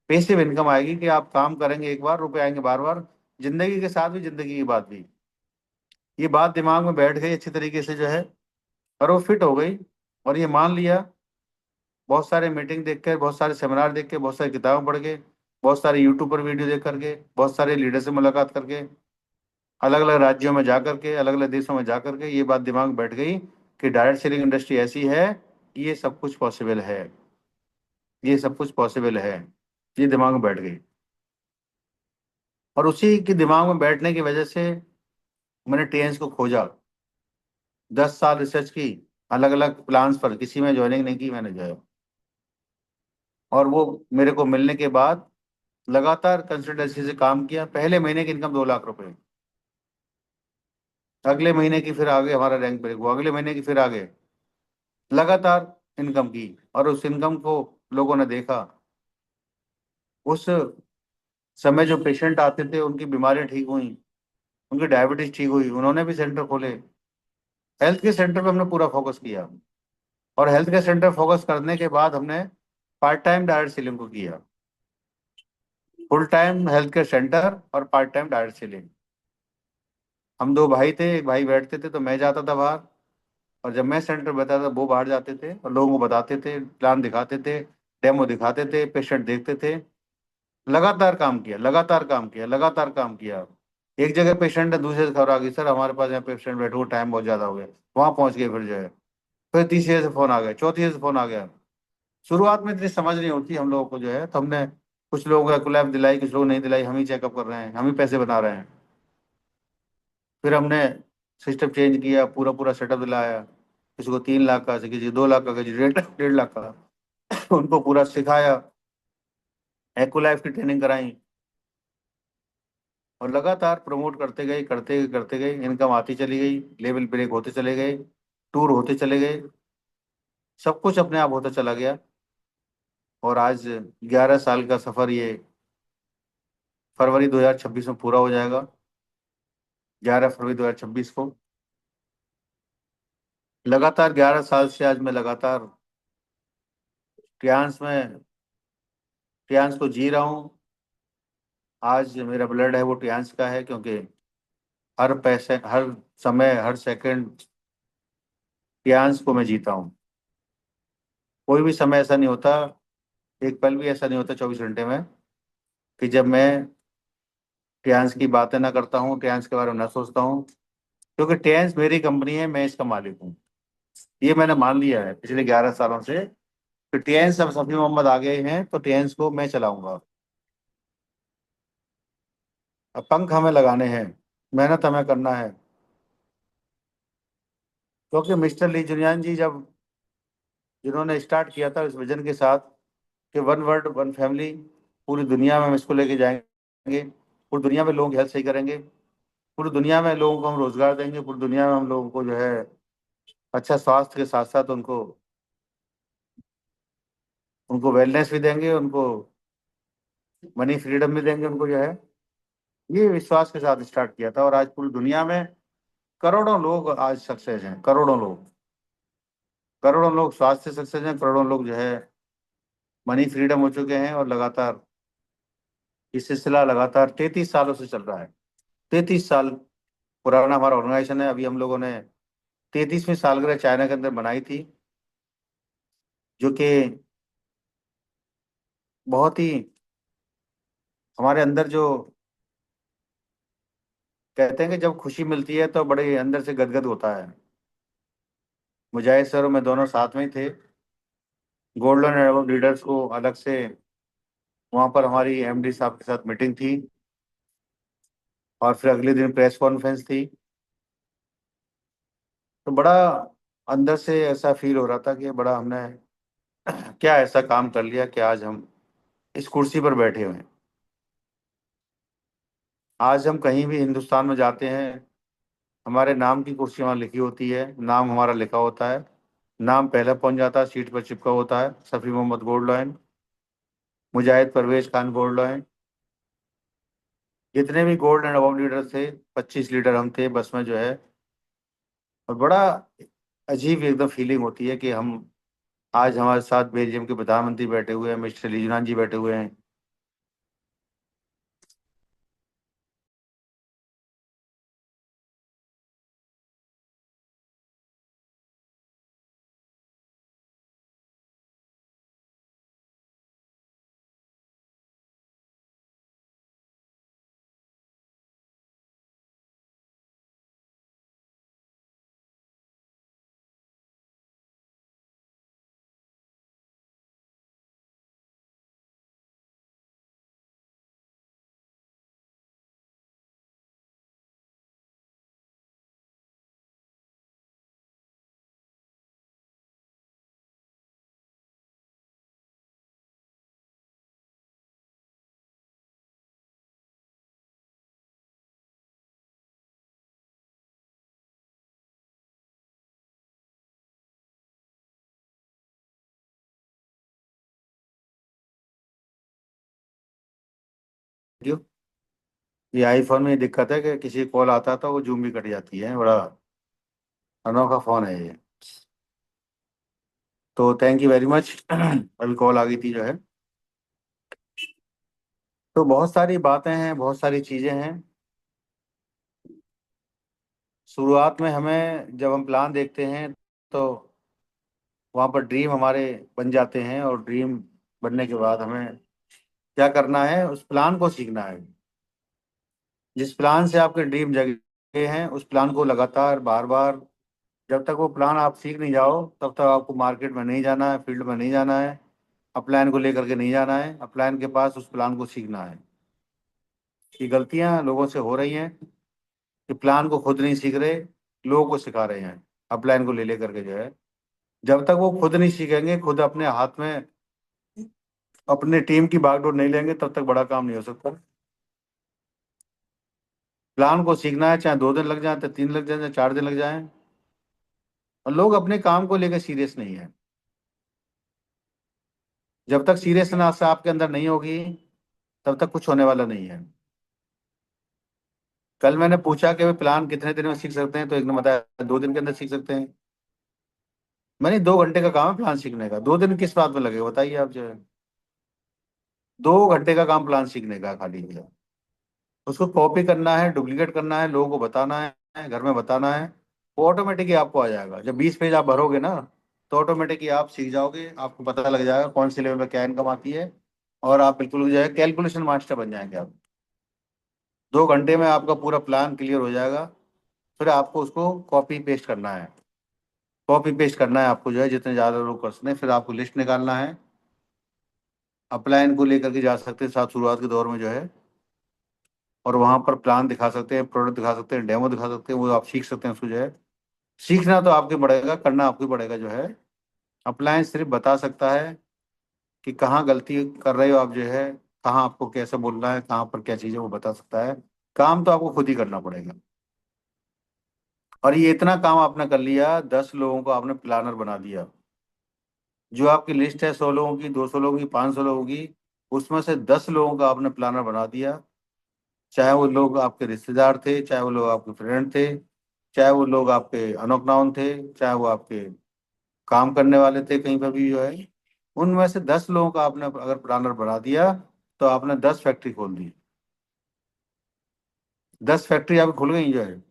passive income आएगी कि आप काम करेंगे एक बार, रुपए आएंगे बार बार, जिंदगी के साथ भी, जिंदगी की बात भी। ये बात दिमाग में बैठ गई अच्छी तरीके से जो है, और वो फिट हो गई। और ये मान लिया, बहुत सारे मीटिंग देख कर, बहुत सारे सेमिनार देख के, बहुत सारी किताबें पढ़ के, बहुत सारे यूट्यूब पर वीडियो देख करके, बहुत सारे लीडर से मुलाकात करके, अलग अलग राज्यों में जा करके, अलग अलग देशों में जा करके, ये बात दिमाग में बैठ गई कि डायरेक्ट सेलिंग इंडस्ट्री ऐसी है कि ये सब कुछ पॉसिबल है, ये सब कुछ पॉसिबल है। ये दिमाग में बैठ गई। और उसी के दिमाग में बैठने की वजह से मैंने टीएन्स को खोजा। 10 साल रिसर्च की, अलग अलग प्लान्स पर, किसी में ज्वाइनिंग नहीं की मैंने जो है। और वो मेरे को मिलने के बाद लगातार कंसल्टेंसी से काम किया। पहले महीने की इनकम 2 लाख रुपए, अगले महीने की फिर आगे हमारा रैंक ब्रेक हुआ, अगले महीने की फिर आगे, लगातार इनकम की। और उस इनकम को लोगों ने देखा। उस समय जो पेशेंट आते थे, उनकी बीमारियां ठीक हुई, उनकी डायबिटीज ठीक हुई, उन्होंने भी सेंटर खोले। हेल्थ के सेंटर पे हमने पूरा फोकस किया। और हेल्थ के सेंटर फोकस करने के बाद हमने पार्ट टाइम डायरेक्ट सेलिंग को किया। Full time health care centre और पार्ट टाइम डायरेक्ट सेलिंग। हम 2 भाई थे, एक भाई बैठते थे तो मैं जाता था बाहर, और जब मैं सेंटर बताता था वो बाहर जाते थे और लोगों को बताते थे, प्लान दिखाते थे, डेमो दिखाते थे, पेशेंट देखते थे। लगातार काम किया, लगातार काम किया, लगातार काम किया। एक जगह पेशेंट है, दूसरे से खबर आ गई, सर हमारे पास यहाँ पेशेंट बैठे हुए, टाइम बहुत ज्यादा हो गया। वहां पहुंच गए फिर जो है, फिर तीसरे से फोन आ गया, चौथी से फोन आ गया। शुरुआत में इतनी समझ नहीं होती हम लोगों को जो है, तो हमने कुछ लोगों को कोलैब दिलाई, कुछ लोग नहीं दिलाई, हम ही चेकअप कर रहे हैं, हम ही पैसे बना रहे हैं। फिर हमने सिस्टम चेंज किया, पूरा पूरा सेटअप दिलाया। किसी को 3 लाख का, किसी को 2 लाख का, किसी को 1.5 लाख का। उनको पूरा सिखाया, एक्ोलाइफ की ट्रेनिंग कराई। और लगातार प्रमोट करते गए, करते गए, इनकम आती चली गई, लेवल ब्रेक होते चले गए, टूर होते चले गए, सब कुछ अपने आप होता चला गया। और आज 11 साल का सफर ये फरवरी 2026 में पूरा हो जाएगा, 11 फरवरी 2026 को। लगातार 11 साल से आज मैं लगातार ट्रांस में, ट्रांस को जी रहा हूँ। आज मेरा ब्लड है वो ट्रांस का है, क्योंकि हर पैसे, हर समय, हर सेकंड ट्रांस को मैं जीता हूँ। कोई भी समय ऐसा नहीं होता, एक पल भी ऐसा नहीं होता 24 घंटे में, कि जब मैं ट्रांस की बातें ना करता हूँ, ट्रांस के बारे में ना सोचता हूँ। क्योंकि ट्रांस मेरी कंपनी है, मैं इसका मालिक हूँ। ये मैंने मान लिया है पिछले 11 सालों से कि ट्रांस, अब सफी मोहम्मद आ गए हैं तो ट्रांस को मैं चलाऊंगा। अब पंख हमें लगाने हैं, मेहनत हमें करना है। क्योंकि मिस्टर ली जुनियान जी जब, जिन्होंने स्टार्ट किया था इस विजन के साथ कि वन वर्ल्ड वन फैमिली, पूरी दुनिया में हम इसको लेके जाएंगे, पूरी दुनिया में लोगों की हेल्थ सही करेंगे, पूरी दुनिया में लोगों को हम रोजगार देंगे, पूरी दुनिया में हम लोगों को जो है अच्छा स्वास्थ्य के साथ साथ उनको उनको वेलनेस भी देंगे, उनको मनी फ्रीडम भी देंगे, उनको जो है, ये विश्वास के साथ स्टार्ट किया था। और आज पूरी दुनिया में करोड़ों लोग आज सक्सेस हैं, करोड़ों लोग, करोड़ों लोग स्वास्थ्य सक्सेस हैं, करोड़ों लोग जो है मनी फ्रीडम हो चुके हैं। और लगातार ये सिलसिला लगातार 33 सालों से चल रहा है। 33 साल पुराना हमारा ऑर्गेनाइजेशन है। अभी हम लोगों ने 33वीं सालगिरह चाइना के अंदर बनाई थी, जो कि बहुत ही हमारे अंदर जो कहते हैं कि जब खुशी मिलती है तो बड़े अंदर से गदगद होता है। मुजाहिद सर और मैं दोनों साथ में ही थे। गोल्डन अवार्ड लीडर्स को अलग से, वहाँ पर हमारी एमडी साहब के साथ मीटिंग थी, और फिर अगले दिन प्रेस कॉन्फ्रेंस थी। तो बड़ा अंदर से ऐसा फील हो रहा था कि बड़ा हमने क्या ऐसा काम कर लिया कि आज हम इस कुर्सी पर बैठे हुए हैं। आज हम कहीं भी हिंदुस्तान में जाते हैं, हमारे नाम की कुर्सी वहाँ लिखी होती है, नाम हमारा लिखा होता है, नाम पहले पहुंच जाता है, सीट पर चिपका होता है, सफ़ी मोहम्मद गोल्डलॉयन, मुजाहिद परवेज खान गोल्डलॉयन। जितने भी गोल्ड एंड अवार्ड लीडर थे, 25 लीडर हम थे बस में जो है। और बड़ा अजीब एकदम फीलिंग होती है कि हम आज हमारे साथ बेल्जियम के प्रधानमंत्री बैठे हुए हैं, मिस्टर लीजनान जी बैठे हुए हैं। क्यों? ये आईफोन में ये दिक्कत है कि किसी कॉल आता था वो जूम भी कट जाती है। बड़ा अनोखा फोन है ये। तो थैंक यू वेरी मच। अभी कॉल आ गई थी जो है। तो बहुत सारी बातें हैं, बहुत सारी चीजें हैं। शुरुआत में हमें जब हम प्लान देखते हैं तो वहाँ पर ड्रीम हमारे बन जाते हैं, और ड्रीम बनने के बाद हमें क्या करना है, उस प्लान को सीखना है। जिस प्लान से आपके ड्रीम जगे हैं उस प्लान को लगातार बार बार, जब तक वो प्लान आप सीख नहीं जाओ तब तक आपको मार्केट में नहीं जाना है, फील्ड में नहीं जाना है, अपलाइन को लेकर के नहीं जाना है। अपलाइन के पास उस प्लान को सीखना है। ये गलतियां लोगों से हो रही हैं कि प्लान को खुद नहीं सीख रहे, लोगों को सिखा रहे हैं अपलाइन को ले लेकर के जो है। जब तक वो खुद नहीं सीखेंगे, खुद अपने हाथ में अपने टीम की बागडोर नहीं लेंगे, तब तक बड़ा काम नहीं हो सकता। प्लान को सीखना है, चाहे 2 दिन लग जाए, चाहे 3 लग जाए, चाहे 4 दिन लग जाए। और लोग अपने काम को लेकर सीरियस नहीं है। जब तक सीरियसनेस आपके अंदर नहीं होगी तब तक कुछ होने वाला नहीं है। कल मैंने पूछा कि वे प्लान कितने दिन में सीख सकते हैं, तो एक ने बताया 2 दिन के अंदर सीख सकते हैं। मैंने 2 घंटे का काम है प्लान सीखने का, 2 दिन किस बात में लगेगा बताइए आप जो है। 2 घंटे का काम प्लान सीखने का खाली है। उसको कॉपी करना है, डुप्लीकेट करना है, लोगों को बताना है, घर में बताना है। वो ऑटोमेटिकली आपको आ जाएगा। जब 20 पेज आप भरोगे ना, तो ऑटोमेटिकली आप सीख जाओगे, आपको पता लग जाएगा कौन से लेवल पे क्या इनकम आती है। और आप बिल्कुल जो है कैलकुलेशन मास्टर बन जाएंगे आप। 2 घंटे में आपका पूरा प्लान क्लियर हो जाएगा। फिर आपको उसको कॉपी पेस्ट करना है। कॉपी पेस्ट करना है आपको जो है, जितने ज़्यादा लोग कर सकते हैं। फिर आपको लिस्ट निकालना है। अपलाइन को लेकर के जा सकते हैं साथ शुरुआत के दौर में जो है। और वहाँ पर प्लान दिखा सकते हैं, प्रोडक्ट दिखा सकते हैं, डेमो दिखा सकते हैं, वो आप सीख सकते हैं उसको जो है। सीखना तो आपके पड़ेगा, करना आपको पड़ेगा जो है। अपलाइन सिर्फ बता सकता है कि कहाँ गलती कर रहे हो आप जो है, कहाँ आपको कैसे बोलना है, कहाँ पर क्या चीज़ है, वो बता सकता है। काम तो आपको खुद ही करना पड़ेगा। और ये इतना काम आपने कर लिया, 10 लोगों को आपने प्लानर बना दिया। जो आपकी लिस्ट है 100 लोगों की, 200 लोगों की, 500 लोगों की, उसमें से 10 लोगों का आपने प्लानर बना दिया। चाहे वो लोग आपके रिश्तेदार थे, चाहे वो लोग आपके फ्रेंड थे, चाहे वो लोग आपके अनोखनाउन थे, चाहे वो आपके काम करने वाले थे कहीं पर भी जो है। उनमें से 10 लोगों का आपने अगर प्लानर बना दिया, तो आपने 10 फैक्ट्री खोल दी। 10 फैक्ट्री आपकी खुल गई जो है।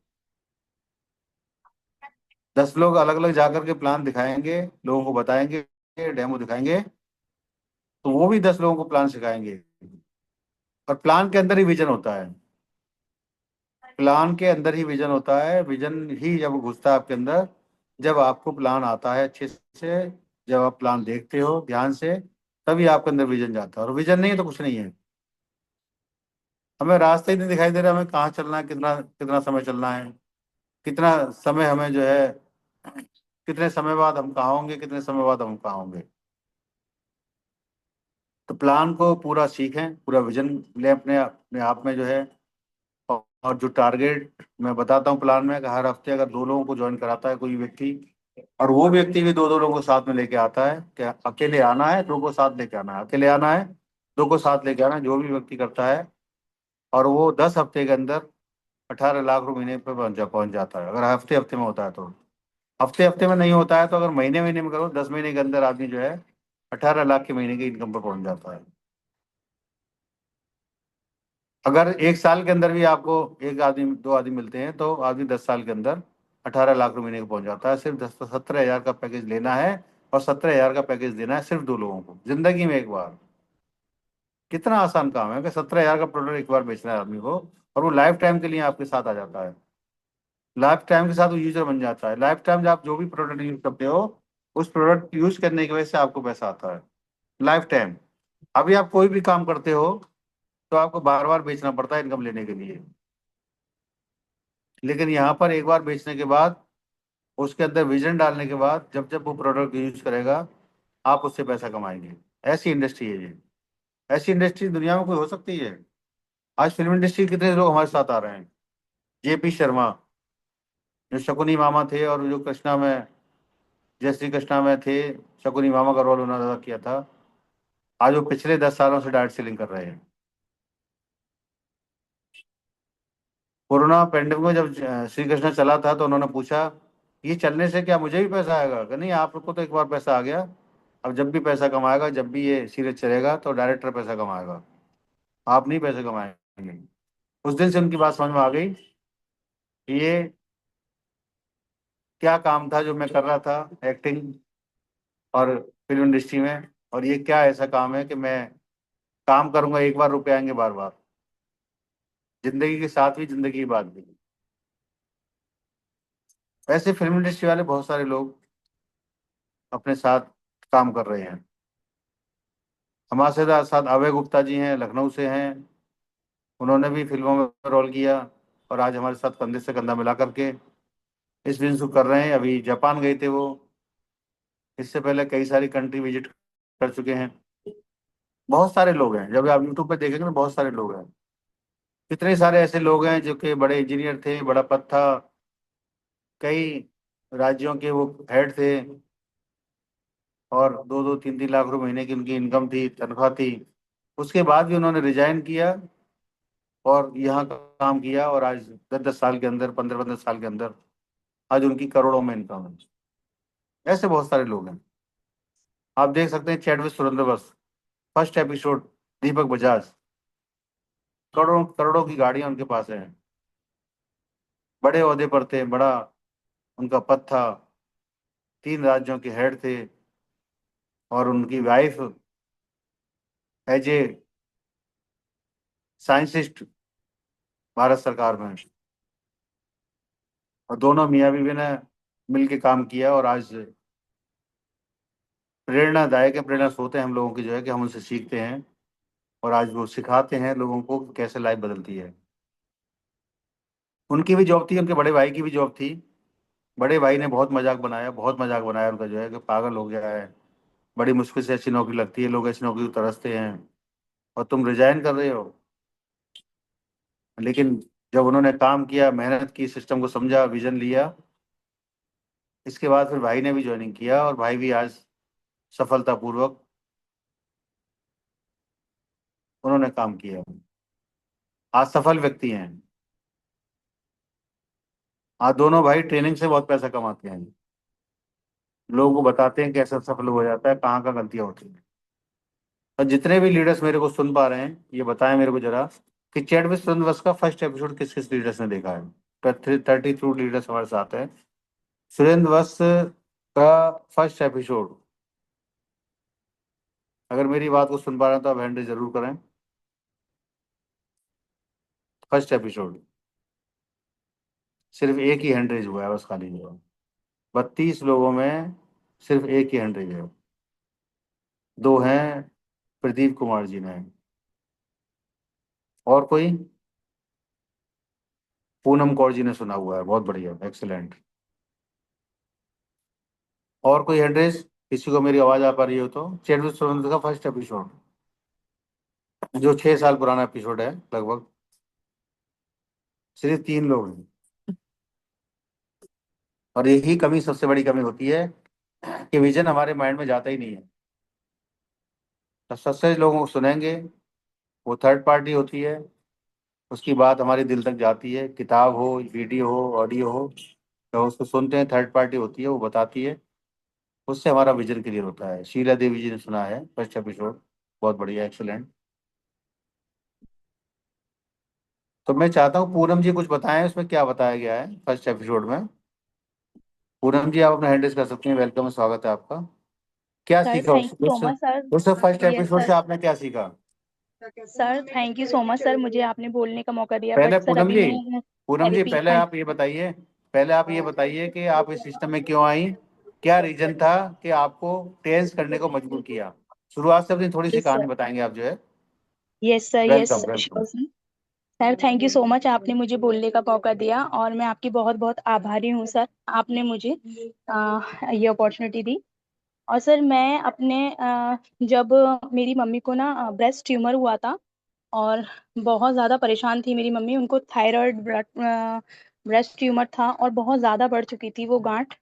10 लोग अलग अलग जाकर के प्लान दिखाएंगे, लोगों को बताएंगे, डेमो दिखाएंगे, तो वो भी 10 लोगों को प्लान सिखाएंगे। और प्लान के अंदर ही विजन होता है। प्लान के अंदर ही विजन होता है। विजन ही जब घुसता है आपके अंदर, जब आपको प्लान आता है अच्छे से, जब आप प्लान देखते हो ध्यान से, तभी आपके अंदर विजन जाता है। और विजन नहीं है तो कुछ नहीं है। हमें रास्ते ही नहीं दिखाई दे रहा, हमें कहाँ चलना है, कितना कितना समय चलना है, कितना समय हमें जो है, कितने समय बाद हम कहाँ होंगे, कितने समय बाद हम कहाँ होंगे। तो प्लान को पूरा सीखें, पूरा विजन लें अपने अपने आप में जो है। और जो टारगेट मैं बताता हूँ प्लान में कि हर हफ्ते अगर 2 लोगों को ज्वाइन कराता है कोई व्यक्ति, और वो व्यक्ति भी 2-2 लोगों को साथ में लेके आता है, कि अकेले आना है 2 को साथ लेके आना है, अकेले आना है 2 को साथ लेके आना है, जो भी व्यक्ति करता है, और वो 10 हफ्ते के अंदर 18 लाख रुपए महीने पे पहुंच जाता है, अगर हफ्ते हफ्ते में होता है तो। हफ्ते हफ्ते में नहीं होता है तो अगर महीने महीने में करो, 10 महीने के अंदर आदमी जो है 18 लाख के महीने की इनकम पर पहुंच जाता है। अगर 1 साल के अंदर भी आपको एक आदमी 2 आदमी मिलते हैं तो आदमी 10 साल के अंदर 18 लाख रुपए महीने को पहुंच जाता है। सिर्फ 17 हजार का पैकेज लेना है, और 17 हजार का पैकेज देना है सिर्फ 2 लोगों को जिंदगी में एक बार। कितना आसान काम है कि 17 हजार का प्रोडक्ट एक बार बेचना है आदमी को, और वो लाइफ टाइम के लिए आपके साथ आ जाता है। लाइफ टाइम के साथ वो यूजर बन जाता है। लाइफ टाइम जब आप जो भी प्रोडक्ट यूज करते हो, उस प्रोडक्ट यूज करने की वजह से आपको पैसा आता है लाइफ टाइम। अभी आप कोई भी काम करते हो तो आपको बार बार बेचना पड़ता है इनकम लेने के लिए, लेकिन यहाँ पर एक बार बेचने के बाद, उसके अंदर विजन डालने के बाद, जब जब वो प्रोडक्ट यूज करेगा आप उससे पैसा कमाएंगे। ऐसी इंडस्ट्री है ये। ऐसी इंडस्ट्री दुनिया में कोई हो सकती है? आज फिल्म इंडस्ट्री के कितने लोग हमारे साथ आ रहे हैं। जेपी शर्मा, जो शकुनी मामा थे, और जो कृष्णा में, जय श्री कृष्णा में थे, शकुनी मामा का रोल उन्होंने अदा किया था। आज वो पिछले 10 सालों से डायरेक्ट सेलिंग कर रहे हैं। कोरोना पेंडेमिक में जब श्री कृष्णा चला था तो उन्होंने पूछा, ये चलने से क्या मुझे भी पैसा आएगा? कि नहीं, आपको तो एक बार पैसा आ गया, अब जब भी पैसा कमाएगा, जब भी ये सीरीज चलेगा तो डायरेक्टर पैसा कमाएगा, आप नहीं पैसे कमाएंगे। उस दिन से उनकी बात समझ में आ गई कि ये क्या काम था जो मैं कर रहा था, एक्टिंग और फिल्म इंडस्ट्री में, और ये क्या ऐसा काम है कि मैं काम करूंगा एक बार, रुपए आएंगे बार बार, जिंदगी के साथ भी जिंदगी के बाद भी। ऐसे फिल्म इंडस्ट्री वाले बहुत सारे लोग अपने साथ काम कर रहे हैं। हमारे साथ अभय गुप्ता जी हैं, लखनऊ से हैं, उन्होंने भी फिल्मों में रोल किया, और आज हमारे साथ कंधे से कंधा मिला करके इस बिजनेस को कर रहे हैं। अभी जापान गए थे वो, इससे पहले कई सारी कंट्री विजिट कर चुके हैं। बहुत सारे लोग हैं, जब आप यूट्यूब पे देखेंगे ना, बहुत सारे लोग हैं। कितने सारे ऐसे लोग हैं जो कि बड़े इंजीनियर थे, बड़ा पद था, कई राज्यों के वो हेड थे, और 2-2 3-3 लाख रुपए महीने की उनकी इनकम थी, तनख्वाह थी। उसके बाद भी उन्होंने रिजाइन किया और यहाँ का काम किया, और आज 10-10 साल के अंदर, 15-15 साल के अंदर आज उनकी करोड़ों में इनकम है। ऐसे बहुत सारे लोग हैं। आप देख सकते हैं चैडविक सुरेंद्रवंश, फर्स्ट एपिसोड, दीपक बजाज, करोड़ों करोड़ों की गाड़ियां उनके पास है, बड़े ओहदे पर थे, बड़ा उनका पद था, 3 राज्यों के हेड थे, और उनकी wife as a scientist Bharat सरकार में, और दोनों मियाँ बीवी ने मिल के काम किया, और आज प्रेरणादायक है, प्रेरणा स्रोत है हम लोगों की जो है, कि हम उनसे सीखते हैं, और आज वो सिखाते हैं लोगों को कि कैसे लाइफ बदलती है। उनकी भी जॉब थी, उनके बड़े भाई की भी जॉब थी। बड़े भाई ने बहुत मजाक बनाया, बहुत मजाक बनाया उनका जो है, कि पागल हो गया है, बड़ी मुश्किल से ऐसी नौकरी लगती है, लोग ऐसी नौकरी को तरसते हैं, और तुम रिजाइन कर रहे हो। लेकिन जब उन्होंने काम किया, मेहनत की, सिस्टम को समझा, विजन लिया, इसके बाद फिर भाई ने भी ज्वाइनिंग किया, और भाई भी आज सफलतापूर्वक उन्होंने काम किया, आज सफल व्यक्ति हैं। आज दोनों भाई ट्रेनिंग से बहुत पैसा कमाते हैं, लोगों को बताते हैं कैसे सफल हो जाता है, कहाँ कहाँ गलतियां होती हैं। और जितने भी लीडर्स मेरे को सुन पा रहे हैं, ये बताएं मेरे को जरा कि चैट विद सुरेंद्र का फर्स्ट एपिसोड किस किस लीडर्स ने देखा है। 32 लीडर्स हमारे साथ हैं। सुरेंद्र वस्त का फर्स्ट एपिसोड, अगर मेरी बात को सुन पा रहे हैं तो आप हैंड जरूर करें। फर्स्ट एपिसोड, सिर्फ एक ही हैंड रेज हुआ है बस, खाली जो 32 लोगों में सिर्फ एक ही हैंड रेज है। 2 हैं प्रदीप कुमार जी ने, और कोई पूनम कौर जी ने सुना हुआ है, बहुत बढ़िया, एक्सीलेंट। और कोई हैंड रेज, किसी को मेरी आवाज आ पा रही हो तो। चैट विद सुरेंद्र का फर्स्ट एपिसोड, जो 6 साल पुराना एपिसोड है लगभग, सिर्फ 3 लोग हैं। और यही कमी, सबसे बड़ी कमी होती है कि विजन हमारे माइंड में जाता ही नहीं है। तो सबसे लोगों को सुनेंगे, वो थर्ड पार्टी होती है, उसकी बात हमारे दिल तक जाती है, किताब हो, वीडियो हो, ऑडियो हो, तो उसको सुनते हैं, थर्ड पार्टी होती है, वो बताती है, उससे हमारा विजन क्लियर होता है। शीला देवी जी ने सुना है फर्स्ट एपिसोड, बहुत बढ़िया, एक्सलेंट। तो मैं चाहता हूँ पूनम जी कुछ बताएं, उसमें क्या बताया गया है फर्स्ट एपिसोड में। पूनम जी, आप अपना हैंड रेज कर सकते हैं, वेलकम, स्वागत है आपका। क्या सर सीखा thank you so much sir. उस फर्स्ट यस एपिसोड से सर। आपने क्या सीखा? Sir thank you so much sir, मुझे आपने बोलने का मौका दिया, पहले बट सर पूनम अभी जी, मैं पूनम जी थेरेपी। पहले हाँ। आप ये बताइए, पहले आप ये बताइए कि आप इस सिस्टम में क्यों आई, क्या रीजन था कि आपको टेंस करने को मजबूर किया? शुरुआत से अपनी थोड़ी सी यस कहानी सर। बताएंगे आप जो है। Yes sir. Yes welcome welcome. Sure sir. Sir thank you so much, आपने मुझे बोलने का मौका दिया और मैं आपकी बहुत बहुत आभारी हूँ सर। आपने मुझे ये अपॉर्चुनिटी दी। और सर मैं अपने जब मेरी मम्मी को ना ब्रेस्ट ट्यूमर हुआ था और बहुत ज़्यादा परेशान थी मेरी मम्मी, उनको थायराइड ब्रेस्ट ट्यूमर था और बहुत ज़्यादा बढ़ चुकी थी वो गांठ।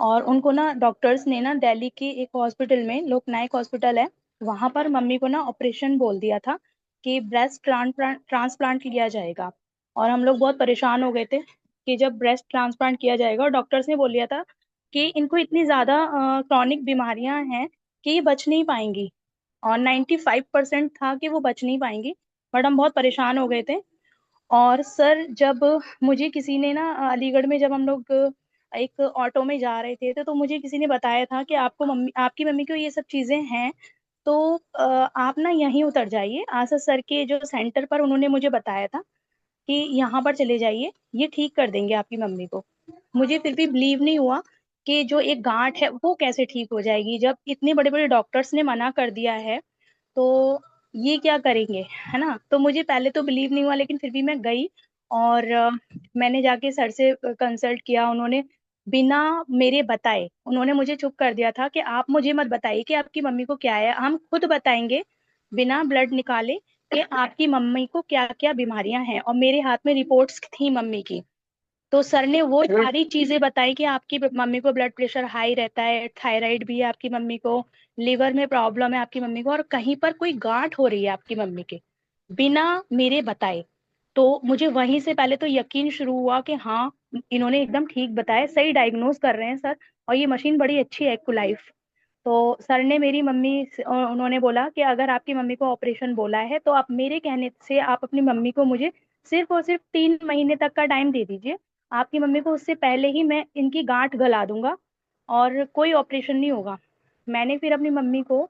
और उनको ना डॉक्टर्स ने ना दिल्ली के एक हॉस्पिटल में, लोकनायक हॉस्पिटल है, वहां पर मम्मी को ना ऑपरेशन बोल दिया था कि ब्रेस्ट ट्रांसप्लांट किया जाएगा। और हम लोग बहुत परेशान हो गए थे कि जब ब्रेस्ट ट्रांसप्लांट किया जाएगा, और डॉक्टर्स ने बोल दिया था कि इनको इतनी ज्यादा क्रॉनिक बीमारियां हैं कि ये बच नहीं पाएंगी। और 95% था कि वो बच नहीं पाएंगी। बट हम बहुत परेशान हो गए थे। और सर जब मुझे किसी ने ना अलीगढ़ में, जब हम लोग एक ऑटो में जा रहे थे तो मुझे किसी ने बताया था कि आपको मम्मी, आपकी मम्मी को ये सब चीजें हैं, तो आप ना यहीं उतर जाइए आशा सर के जो सेंटर पर। उन्होंने मुझे बताया था कि यहाँ पर चले जाइए, ये ठीक कर देंगे आपकी मम्मी को। मुझे फिर भी बिलीव नहीं हुआ कि जो एक गांठ है वो कैसे ठीक हो जाएगी, जब इतने बड़े बड़े डॉक्टर्स ने मना कर दिया है। तो ये क्या करेंगे, है ना। तो मुझे पहले तो बिलीव नहीं हुआ, लेकिन फिर भी मैं गई और मैंने जाके सर से कंसल्ट किया। उन्होंने बिना मेरे बताए, उन्होंने मुझे चुप कर दिया था कि आप मुझे मत बताइए कि आपकी मम्मी को क्या है, हम खुद बताएंगे बिना ब्लड निकाले कि आपकी मम्मी को क्या क्या बीमारियां हैं। और मेरे हाथ में रिपोर्ट्स थी मम्मी की। तो सर ने वो सारी चीजें बताई कि आपकी मम्मी को ब्लड प्रेशर हाई रहता है, थायराइड भी है आपकी मम्मी को, लिवर में प्रॉब्लम है आपकी मम्मी को, और कहीं पर कोई गांठ हो रही है आपकी मम्मी के, बिना मेरे बताए। तो मुझे वहीं से पहले तो यकीन शुरू हुआ कि हाँ, इन्होंने एकदम ठीक बताया, सही डायग्नोज कर रहे हैं सर। और ये मशीन बड़ी अच्छी है, एक्यूलाइफ। तो सर ने मेरी उन्होंने बोला कि अगर आपकी मम्मी को ऑपरेशन बोला है तो आप मेरे कहने से आप अपनी मम्मी को मुझे सिर्फ और सिर्फ 3 महीने तक का टाइम दे दीजिए। आपकी मम्मी को उससे पहले ही मैं इनकी गांठ गला दूंगा और कोई ऑपरेशन नहीं होगा। मैंने फिर अपनी मम्मी को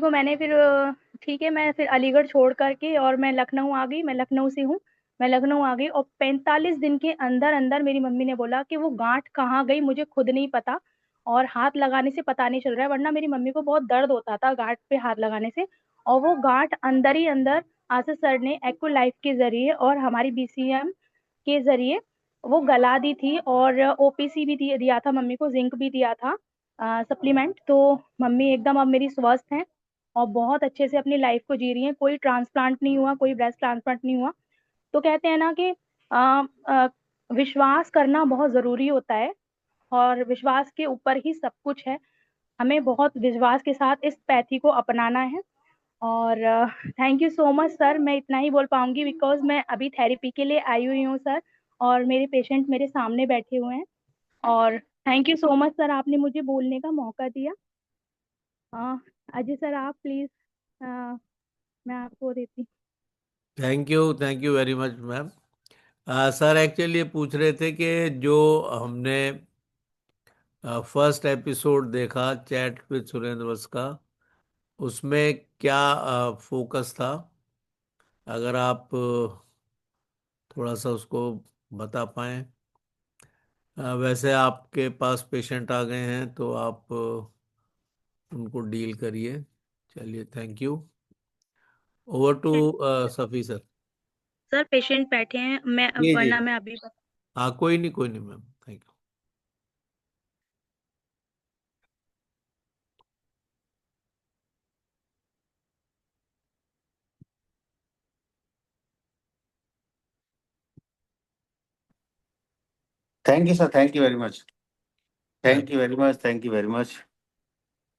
मैंने फिर ठीक है, मैं फिर अलीगढ़ छोड़ करके और मैं लखनऊ आ गई। मैं लखनऊ से हूँ। मैं लखनऊ आ गई और 45 दिन के अंदर अंदर मेरी मम्मी ने बोला कि वो गांठ कहाँ गई मुझे खुद नहीं पता, और हाथ लगाने से पता नहीं चल रहा है, वरना मेरी मम्मी को बहुत दर्द होता था गांठ पे हाथ लगाने से। और वो गांठ अंदर ही अंदर आशा सर ने एक्को लाइफ के जरिए और हमारी बीसीएम के जरिए वो गला दी थी। और ओपीसी भी दिया था मम्मी को, जिंक भी दिया था सप्लीमेंट। तो मम्मी एकदम अब मेरी स्वस्थ हैं और बहुत अच्छे से अपनी लाइफ को जी रही हैं। कोई ट्रांसप्लांट नहीं हुआ, कोई ब्रेस्ट ट्रांसप्लांट नहीं हुआ। तो कहते हैं ना कि आ, आ, विश्वास करना बहुत जरूरी होता है, और विश्वास के ऊपर ही सब कुछ है। हमें बहुत विश्वास के साथ इस पैथी को अपनाना है। और thank you so much sir, मैं इतना ही बोल पाऊंगी बिकॉज मैं अभी थेरेपी के लिए आई हुई हूँ सर, और मेरे पेशेंट मेरे सामने बैठे हुए हैं। और thank you so much sir, आपने मुझे बोलने का मौका दिया। अजय सर आप प्लीज, मैं आपको देती। Thank you very much ma'am. Sir actually ये पूछ रहे थे कि जो हमने फर्स्ट एपिसोड देखा चैट विद सुरेंद्र वस का, उसमें क्या फोकस था? अगर आप थोड़ा सा उसको बता पाएं। वैसे आपके पास पेशेंट आ गए हैं तो आप उनको डील करिए। चलिए, thank you. Over to Safi sir. Sir patient बैठे हैं, मैं जी जी। वरना मैं अभी हाँ, कोई नहीं ma'am, thank you. Thank you sir, thank you very much, thank you very much, thank you very much.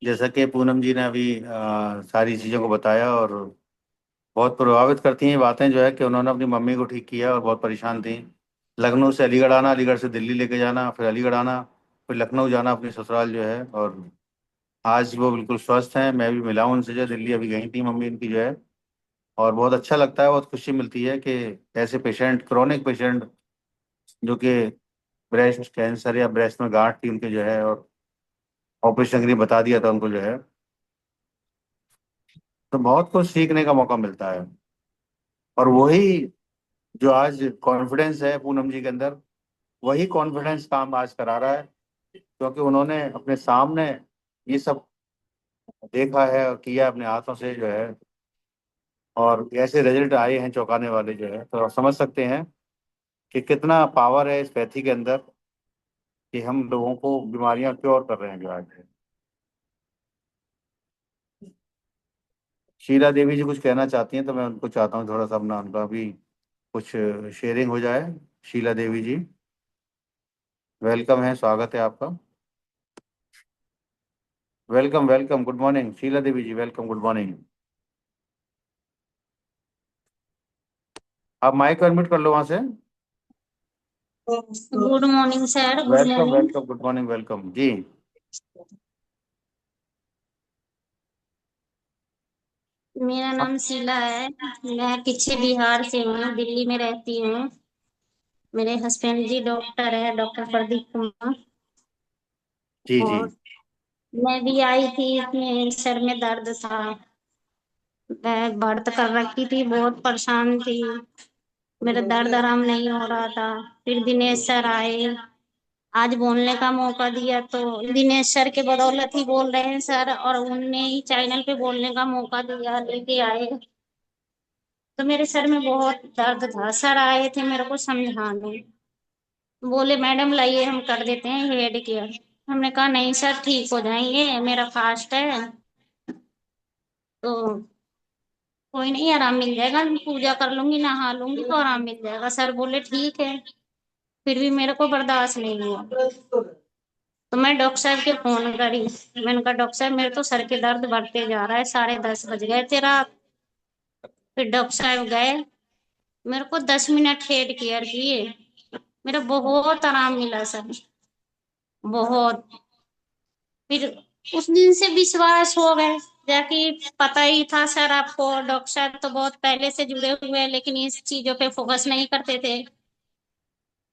जैसा कि पूनम जी ने अभी सारी चीज़ों को बताया, और बहुत प्रभावित करती हैं ये बातें जो है कि उन्होंने अपनी मम्मी को ठीक किया और बहुत परेशान थी। लखनऊ से अलीगढ़ आना, अलीगढ़ से दिल्ली लेके जाना, फिर अलीगढ़ आना, फिर लखनऊ जाना अपनी ससुराल जो है। और आज वो बिल्कुल स्वस्थ हैं। मैं भी मिला हूं उनसे, जो दिल्ली अभी गई थी मम्मी उनकी जो है। और बहुत अच्छा लगता है, बहुत खुशी मिलती है कि ऐसे पेशेंट, क्रोनिक पेशेंट जो कि ब्रेस्ट कैंसर या ब्रेस्ट में गांठ थी उनके जो है, और ऑपरेशन के लिए बता दिया था उनको जो है, तो बहुत कुछ सीखने का मौका मिलता है। और वही जो आज कॉन्फिडेंस है पूनम जी के अंदर, वही कॉन्फिडेंस काम आज करा रहा है, क्योंकि उन्होंने अपने सामने ये सब देखा है और किया अपने हाथों से जो है। और ऐसे रिजल्ट आए हैं चौंकाने वाले जो है, तो आप समझ सकते हैं कि कितना पावर है इस पैथी के अंदर, कि हम लोगों को बीमारियां क्योर कर रहे हैं जो आज है। शीला देवी जी कुछ कहना चाहती हैं, तो मैं उनको चाहता हूँ थोड़ा सा अपना, उनका भी कुछ शेयरिंग हो जाए। शीला देवी जी, वेलकम है, स्वागत है आपका। Welcome welcome, good morning Sheela Devi ji, welcome, good morning. आप माइक अनम्यूट कर लो वहां से। Good morning sir, good welcome morning. Welcome, good morning, welcome जी। मेरा नाम शीला है। मैं पीछे बिहार से हूँ, दिल्ली में रहती हूँ। मेरे हस्बैंड जी डॉक्टर है, डॉक्टर प्रदीप कुमार। जी जी। और मैं भी आई थी, इसमें सर में दर्द था, मैं व्रत कर रखी थी, बहुत परेशान थी, मेरा दर्द आराम नहीं हो रहा था। फिर दिनेश सर आए, आज बोलने का मौका दिया, तो दिनेश सर के बदौलत ही बोल रहे हैं सर, और उनने ही चैनल पे बोलने का मौका दिया, लेके आए। तो मेरे सर में बहुत दर्द था, सर आए थे मेरे को समझाने, बोले मैडम लाइए हम कर देते हैं हेड केयर। हमने कहा नहीं सर, ठीक हो जाएंगे, मेरा फास्ट है, तो कोई नहीं, आराम मिल जाएगा, मैं पूजा कर लूंगी, नहा लूंगी, तो आराम मिल जाएगा। सर बोले ठीक है। फिर भी मेरे को बर्दाश्त नहीं हुआ, तो मैं डॉक्टर साहब के फोन करी। मैंने कहा डॉक्टर साहब, मेरे तो सर के दर्द बढ़ते जा रहा है, 10:30 बज गए थे रात। फिर डॉक्टर साहब गए, मेरे को 10 मिनट हेड केयर किए, मेरा बहुत आराम मिला सर, बहुत। फिर उस दिन से विश्वास हो गए, जाकि पता ही था सर आपको, डॉक्टर साहब तो बहुत पहले से जुड़े हुए हैं, लेकिन इस चीजों पे फोकस नहीं करते थे।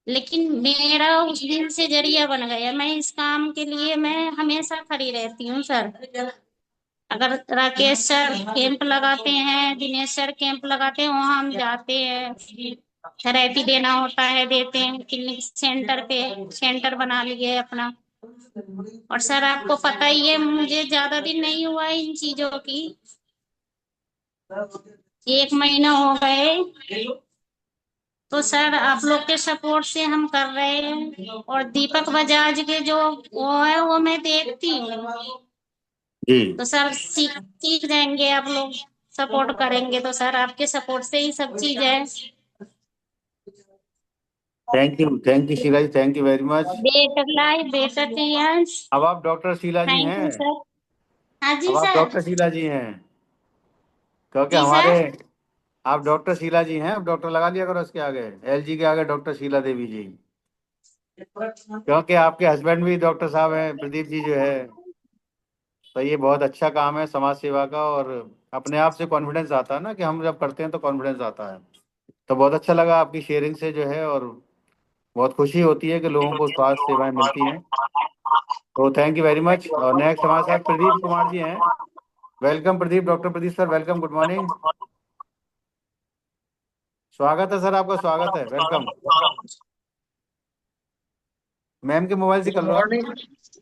लेकिन मेरा उस दिन से जरिया बन गया, मैं इस काम के लिए मैं हमेशा खड़ी रहती हूँ सर। अगर राकेश सर कैंप लगाते हैं, दिनेश सर कैंप लगाते हैं, वहां हम जाते हैं, थेरेपी देना होता है, देते हैं क्लिनिक सेंटर पे, सेंटर बना लिए अपना। और सर आपको पता ही है, मुझे ज्यादा दिन नहीं हुआ है इन चीजों की, 1 महीना हो गए। तो सर आप लोग के सपोर्ट से हम कर रहे हैं, और दीपक बजाज के जो वो है वो मैं देखती हूँ, जी तो सर सीख सीख जाएंगे आप लोग, सपोर्ट करेंगे तो सर आपके सपोर्ट से ही सब चीज है। Thank you Sheela ji, thank you very much. Better life better change. अब आप डॉक्टर शीला जी थैंक हैं। You sir. हाँ अब जी आप सर। डॉक्टर शीला जी हैं, क्योंकि जी हमारे, सर। आप डॉक्टर शीला जी हैं, अब डॉक्टर लगा दिया करो उसके आगे, एलजी के आगे डॉक्टर शीला देवी जी, क्योंकि आपके हस्बैंड भी डॉक्टर साहब हैं, प्रदीप जी जो है। तो ये बहुत अच्छा काम है समाज सेवा का, और अपने आप से कॉन्फिडेंस आता है ना, कि हम जब करते हैं तो कॉन्फिडेंस आता है। तो बहुत अच्छा लगा आपकी शेयरिंग से जो है, और बहुत खुशी होती है कि लोगों को स्वास्थ्य सेवाएं मिलती हैं। तो थैंक यू वेरी मच। और नेक्स्ट हमारे साथ प्रदीप कुमार जी हैं। Welcome Pradeep, doctor Pradeep sir, welcome, good morning, स्वागत है सर, आपका स्वागत है, वेलकम। मैम के मोबाइल से कर लो आप। Morning.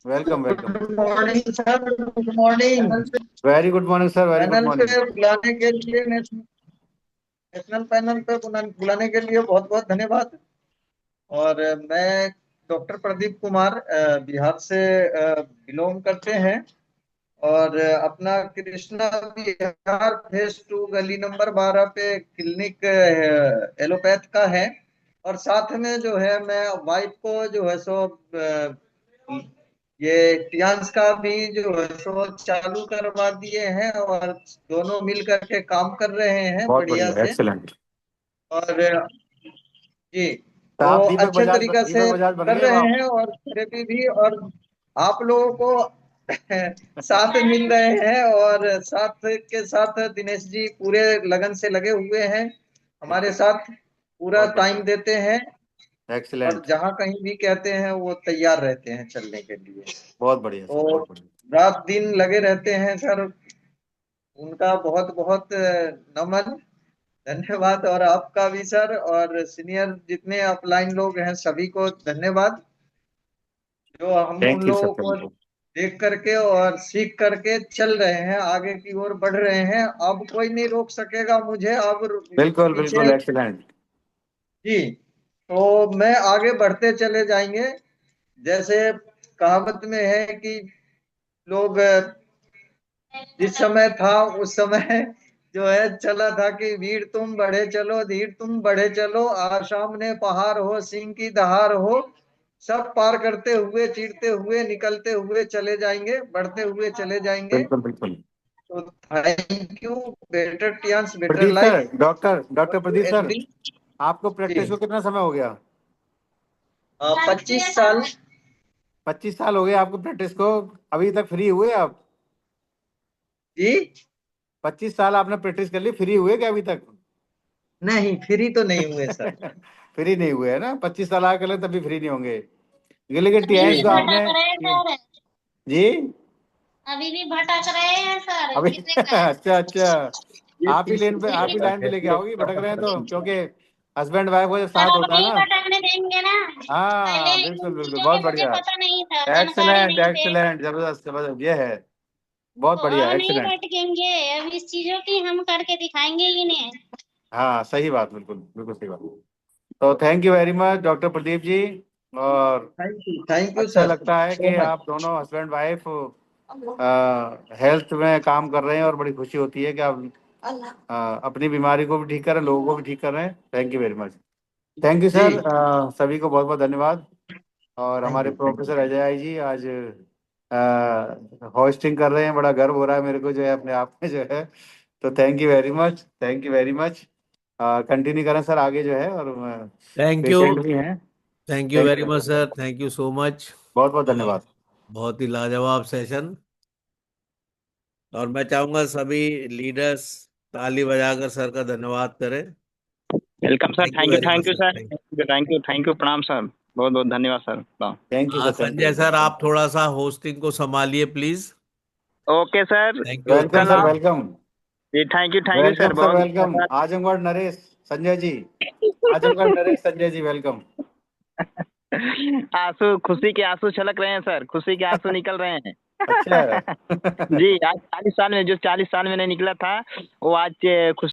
Welcome welcome, good morning sir, good morning. Very good morning sir, very good panel morning. पे बुलाने के लिए, नेशनल पैनल पे बुलाने के लिए बहुत बहुत धन्यवाद। और मैं डॉक्टर प्रदीप कुमार बिहार से बिलोंग करते हैं। और अपना कृष्णा बिहार फेज 2 गली नंबर 12 पे क्लिनिक एलोपैथ का है। और साथ में जो है मैं वाइफ को जो है सो ये टियांस का भी जो है सो चालू करवा दिए हैं, और दोनों मिल करके काम कर रहे हैं बहुत बढ़िया बढ़िया, से। एक्सीलेंट। और जी, तो तो आप अच्छे तरीका से दीपक बजाज बन कर गए अब रहे आप। हैं, और थेरेपी भी, और आप लोगों को साथ मिल रहे हैं, और साथ के साथ दिनेश जी पूरे लगन से लगे हुए हैं, हमारे साथ पूरा बहुत टाइम बढ़िया, देते हैं, और एक्सीलेंट, जहाँ कहीं भी कहते हैं वो तैयार रहते हैं चलने के लिए। बहुत बढ़िया सर, तो बहुत बढ़िया। रात दिन लगे रहते हैं सर, उनका बहुत बहुत नमन, धन्यवाद। और आपका भी सर, और सीनियर जितने अपलाइन लोग हैं सभी को धन्यवाद, जो हम उन थैंक यू सर, लोगों को थैंक यू। देख करके और सीख करके चल रहे हैं, आगे की ओर बढ़ रहे हैं। अब कोई नहीं रोक सकेगा मुझे, अब बिल्कुल पीछे बिल्कुल, एक्सीलेंट। जी। तो मैं आगे बढ़ते चले जाएंगे, जैसे कहावत में है कि लोग जिस समय था उस समय जो है चला था कि वीर तुम बढ़े चलो, धीर तुम बढ़े चलो, सामने पहाड़ हो, सिंह की दहाड़ हो, सब पार करते हुए, चीरते हुए, निकलते हुए चले जाएंगे, बढ़ते हुए चले जाएंगे। बिल्कुल बिल्कुल। तो थैंक यू। बेटर टियांस, better Pradeep sir, life. Doctor Pradeep sir, agree आपको प्रैक्टिस को जी। कितना समय हो गया? 25 साल। 25 साल हो गए आपको प्रैक्टिस को? अभी तक फ्री हुए आप? जी 25 साल आपने प्रैक्टिस कर ली, फ्री हुए क्या अभी तक? नहीं, फ्री तो नहीं हुए सर। फ्री नहीं हुए है ना, 25 साल आगे कर ले तभी फ्री नहीं होंगे। लेकिन अभी टीएस भी को भटक आपने रहे सर, जी अभी भी भटक रहे हैं सर, अभी कितने का है? अच्छा अच्छा, ये आप ही लेन पे, तीसरी आप ही लाइन पे है, लेके ये आओगी भटक रहे हैं तो, चौथा। क्योंकि हस्बैंड वाइफ को जब सर साथ अब होता है नहीं ना। भटकने देंगे ना। पहले हाँ इन बिल्कुल बिल्कुल, चीजों बहुत के मुझे बढ़िया, पता नहीं था, जानकारी एक्सेलेंट नहीं थे। एक्सेलेंट, जबरदस्त जबरदस्त, ये है, बहुत तो बढ़िया, अब नहीं एक्सेलेंट। भटकेंगे, अब इस चीजों की हम करके दिखाएंगे इन्हें। हाँ सही बात, बिल्कुल बिल्कुल सही बात। तो thank you very much doctor Pradeep ji. और थैंक यू अच्छा सर लगता है सो कि मच। आप दोनों हस्बैंड वाइफ हेल्थ में काम कर रहे हैं, और बड़ी खुशी होती है कि आप अपनी बीमारी को भी ठीक कर रहे हैं, लोगों को भी ठीक कर रहे हैं। Thank you very much. Thank you जी सर, सभी को बहुत बहुत धन्यवाद। और थैंक हमारे you, thank professor Ajay ji आज होस्टिंग कर रहे हैं, बड़ा गर्व हो रहा है मेरे को जो है अपने आप में जो है। तो thank you very much, thank you very much. Continue करें सर आगे जो है, और थैंक यू, पेशेंट भी हैं। Thank you thank very you, much sir, thank you so much. बहुत बहुत और धन्यवाद। बहुत ही लाजवाब सेशन। और मैं चाहूंगा सभी लीडर्स ताली बजाकर सर का धन्यवाद करें। Welcome sir, thank you very much thank you sir, sir, thank you. Thank you, प्रणाम सर, बहुत बहुत धन्यवाद सर, प्रणाम। थैंक यू हाँ sir, thank you. Sanjay sir, आप थोड़ा सा होस्टिंग को संभालिए please. Okay sir, thank you, welcome कल सर, थैंक आप यू। वेलकम। जी, thank you sir, welcome sir, बहुत वेलकम। धन्यवाद। आजमगढ़ नरेश संजय जी, आजमगढ़ नरेश संजय जी, वेलकम। आंसू, खुशी के आंसू छलक रहे हैं सर, खुशी के आंसू निकल रहे हैं। अच्छा। जी, आज 40 साल में, जो 40 साल में नहीं निकला था, वो आज खुशी